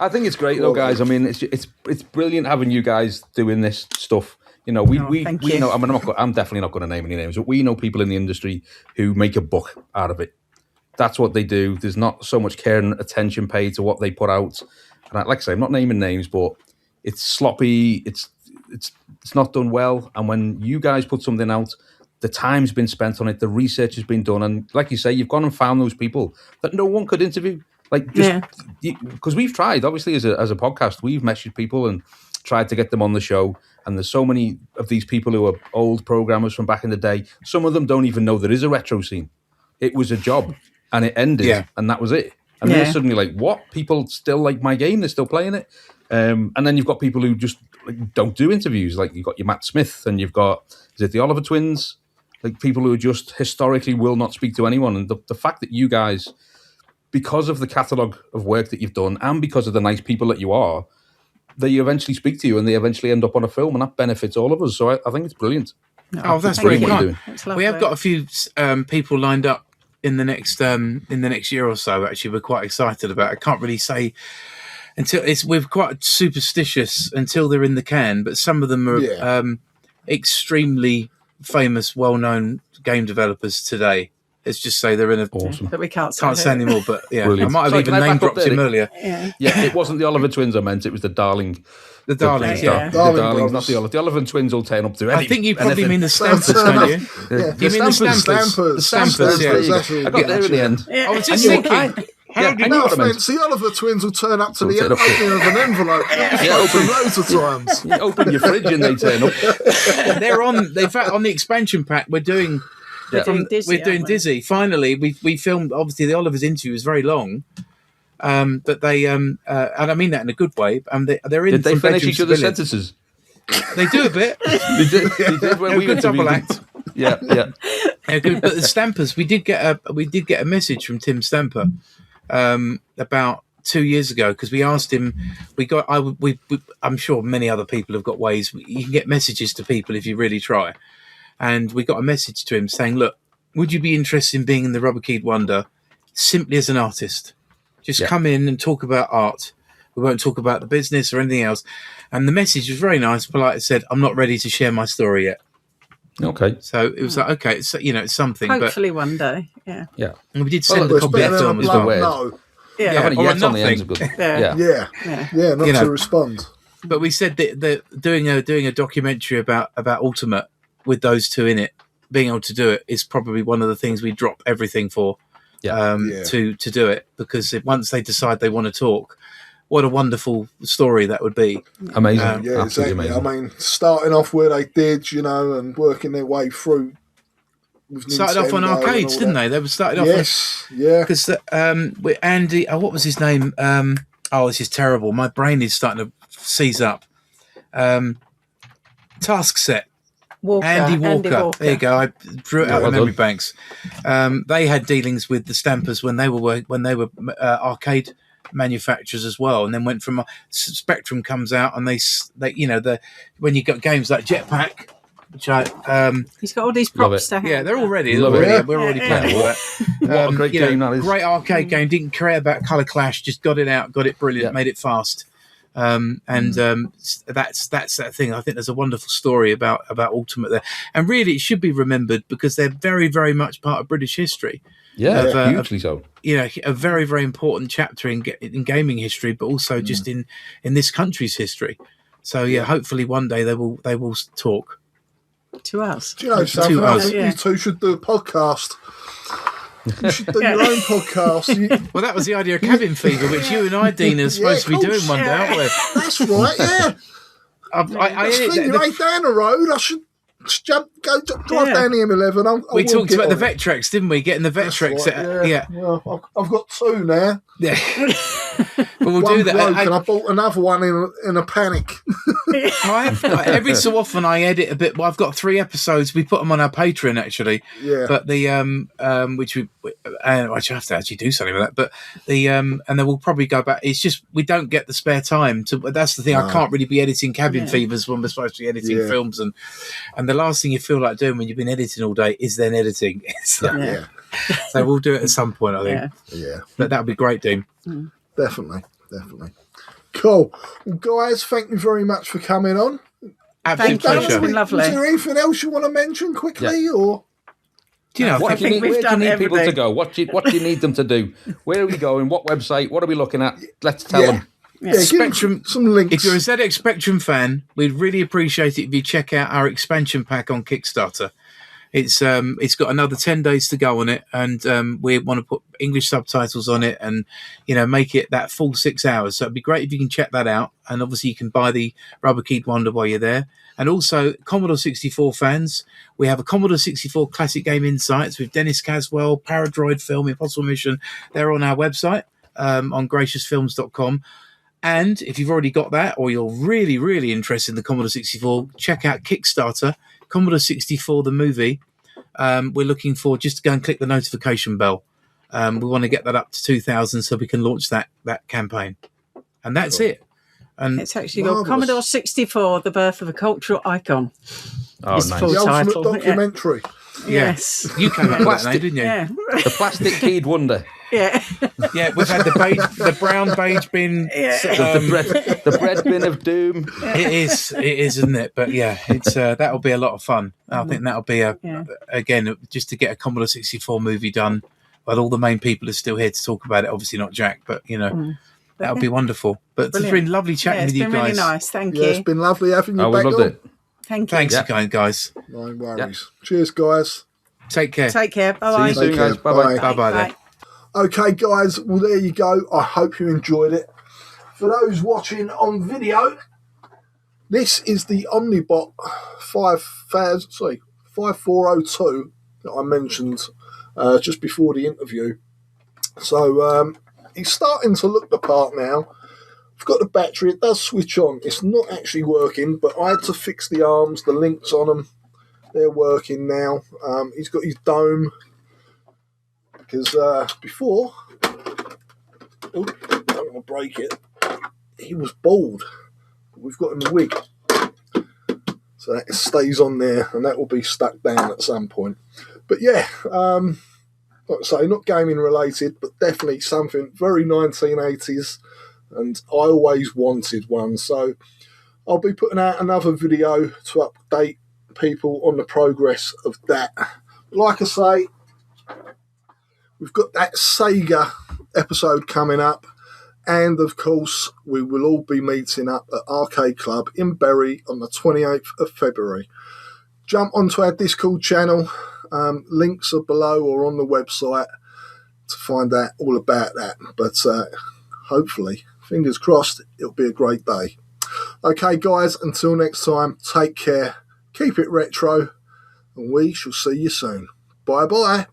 I think it's great though, guys. I mean, it's brilliant having you guys doing this stuff. You know, we know. I mean, I'm definitely not going to name any names, but we know people in the industry who make a buck out of it. That's what they do. There's not so much care and attention paid to what they put out. And like I say, I'm not naming names, but it's sloppy. It's not done well. And when you guys put something out, the time's been spent on it. The research has been done, and like you say, you've gone and found those people that no one could interview. Like, because we've tried, obviously, as a podcast, we've messaged people and tried to get them on the show. And there's so many of these people who are old programmers from back in the day. Some of them don't even know there is a retro scene. It was a job, and it ended, and that was it. And they're suddenly like, "What? People still like my game? They're still playing it." And then you've got people who just don't do interviews. Like you've got your Matt Smith, and you've got the Oliver twins. Like people who just historically will not speak to anyone. And the fact that you guys, because of the catalogue of work that you've done and because of the nice people that you are, they eventually speak to you and they eventually end up on a film, and that benefits all of us. So I think it's brilliant. That's very kind. We have got a few people lined up in the next year or so. Actually, we're quite excited about. I can't really say until we're quite superstitious until they're in the can, but some of them are extremely famous, well-known game developers today. Let's just say they're in a awesome. But we can't say anymore. But yeah, brilliant. I might have even name dropped him earlier. Yeah, it wasn't the Oliver twins I meant. It was the Darling. The Darlings, the Darlings, not the Oliver. The Oliver twins will turn up to anything. I think you probably mean the Stampers, don't you? You mean the Stampers? The Stampers, yeah. I got there in the end. I was just thinking. No offence, the Oliver twins will turn up to the opening of an envelope. Open loads of times. You open your fridge and they turn up. They're on the expansion pack. We're doing Dizzy. Finally, we filmed. Obviously, the Oliver's interview was very long, but they and I mean that in a good way. They're in. Did they finish each other's sentences? They do a bit. They did when we good double act. Yeah. Good. But the Stampers, we did get a message from Tim Stamper about 2 years ago, because we asked him. I'm sure many other people have got ways. You can get messages to people if you really try. And we got a message to him saying, "Look, would you be interested in being in the Rubber Keyed Wonder simply as an artist? Just come in and talk about art. We won't talk about the business or anything else." And the message was very nice, polite. It said, "I'm not ready to share my story yet." Okay. So it was like, okay, it's, it's something. Hopefully one day. Yeah. Yeah. But we did send a It's copy of better the than film a as blunt well. no. Yeah. Yeah. Having a or yes on the end's nothing. good. Yeah. Yeah. Yeah, not to respond. But we said that doing a documentary about Ultimate with those two in it, being able to do it is probably one of the things we drop everything for. To do it, because once they decide they want to talk, what a wonderful story that would be. Amazing. Yeah, Absolutely exactly. amazing. I mean, starting off where they did, and working their way through. With Started off on Nintendo arcades, and didn't all they? They were started off. Yes, yeah. Because with Andy, what was his name? This is terrible. My brain is starting to seize up. Task Set. Andy Walker. There you go. I drew it out of memory banks. They had dealings with the Stampers when they were arcade manufacturers as well, and then went from Spectrum comes out, and they when you got games like Jetpack, which he's got all these props to hand. Yeah, they're all ready. Love it. We're already playing all that. What a great game that is. Great arcade game. Didn't care about Colour Clash. Just got it out. Got it brilliant. Made it fast. That's that thing. I think there's a wonderful story about Ultimate there, and really it should be remembered because they're very, very much part of British history. Yeah, hugely so. A very, very important chapter in gaming history, but also just in this country's history. So hopefully one day they will talk to us. Do you know something? I think you two should do a podcast. You should do your own podcast. Well, that was the idea of Cabin Fever, which you and I, Dean, are supposed to be doing one day, aren't we? That's right, yeah. I think you're right down the road. I should drive down the M11. We talked about the Vectrex, didn't we? Getting the Vectrex. Right, yeah. Well, I've got two now. Yeah. But we'll one do that. Broke, and I bought another one in a panic. Every so often I edit a bit. Well, I've got 3 episodes. We put them on our Patreon actually. Yeah. But the which I should have to actually do something with that. But and then we'll probably go back. It's just we don't get the spare time to. That's the thing. No. I can't really be editing Cabin Fevers when we're supposed to be editing films, and the last thing you feel like doing when you've been editing all day is then editing. So we'll do it at some point, I think. Yeah. But that would be great, Dean. Definitely. Cool. Well, guys, thank you very much for coming on. Absolute pleasure. It's been lovely. Is there anything else you want to mention quickly, or? Do you know? Where do you need people to go? What do you need them to do? Where are we going? What website? What are we looking at? Let's tell them. Yeah, Spectrum. Some links. If you're a ZX Spectrum fan, we'd really appreciate it if you check out our expansion pack on Kickstarter. It's got another 10 days to go on it, and we want to put English subtitles on it, and make it that full 6 hours. So it'd be great if you can check that out. And obviously you can buy the Rubber Keyed Wonder while you're there. And also Commodore 64 fans, we have a Commodore 64 Classic Game Insights with Dennis Caswell, Paradroid Film, Impossible Mission. They're on our website on graciousfilms.com. And if you've already got that, or you're really, really interested in the Commodore 64, check out Kickstarter, Commodore 64, the movie. We're looking for just to go and click the notification bell. We want to get that up to 2,000 so we can launch that campaign. And that's it. And it's actually got Commodore 64, the birth of a cultural icon. Oh, it's nice. full The title. ultimate documentary. Yes. You came up with that name, didn't you? Yeah. The Plastic Keyed Wonder. Yeah. Yeah, we've had the brown beige bin. The bread bin of doom. It is, isn't it? But it's that'll be a lot of fun. I think that'll be again, just to get a Commodore 64 movie done. But all the main people are still here to talk about it. Obviously not Jack, but that would be wonderful. But it's been lovely chatting with you guys. It's been really nice. Thank you. It's been lovely having you We back loved on. it. Thank you. Thanks again, guys. No worries. Cheers, guys. Take care. Take care. Bye-bye. See you soon, guys. Bye-bye. Bye-bye then. Okay, guys. Well, there you go. I hope you enjoyed it. For those watching on video, this is the Omnibot 5402 that I mentioned just before the interview. So it's starting to look the part now. I've got the battery. It does switch on. It's not actually working, but I had to fix the arms, the links on them. They're working now. He's got his dome. Because before, I don't want to break it, he was bald. We've got him a wig. So that stays on there, and that will be stuck down at some point. But like I say, not gaming related, but definitely something very 1980s, and I always wanted one. So I'll be putting out another video to update people on the progress of that. Like I say, we've got that Sega episode coming up, and of course we will all be meeting up at Arcade Club in Bury on the 28th of February. Jump onto our Discord channel, links are below or on the website to find out all about that. But hopefully, fingers crossed, it'll be a great day. Okay guys, until next time, take care, keep it retro, and we shall see you soon. Bye bye.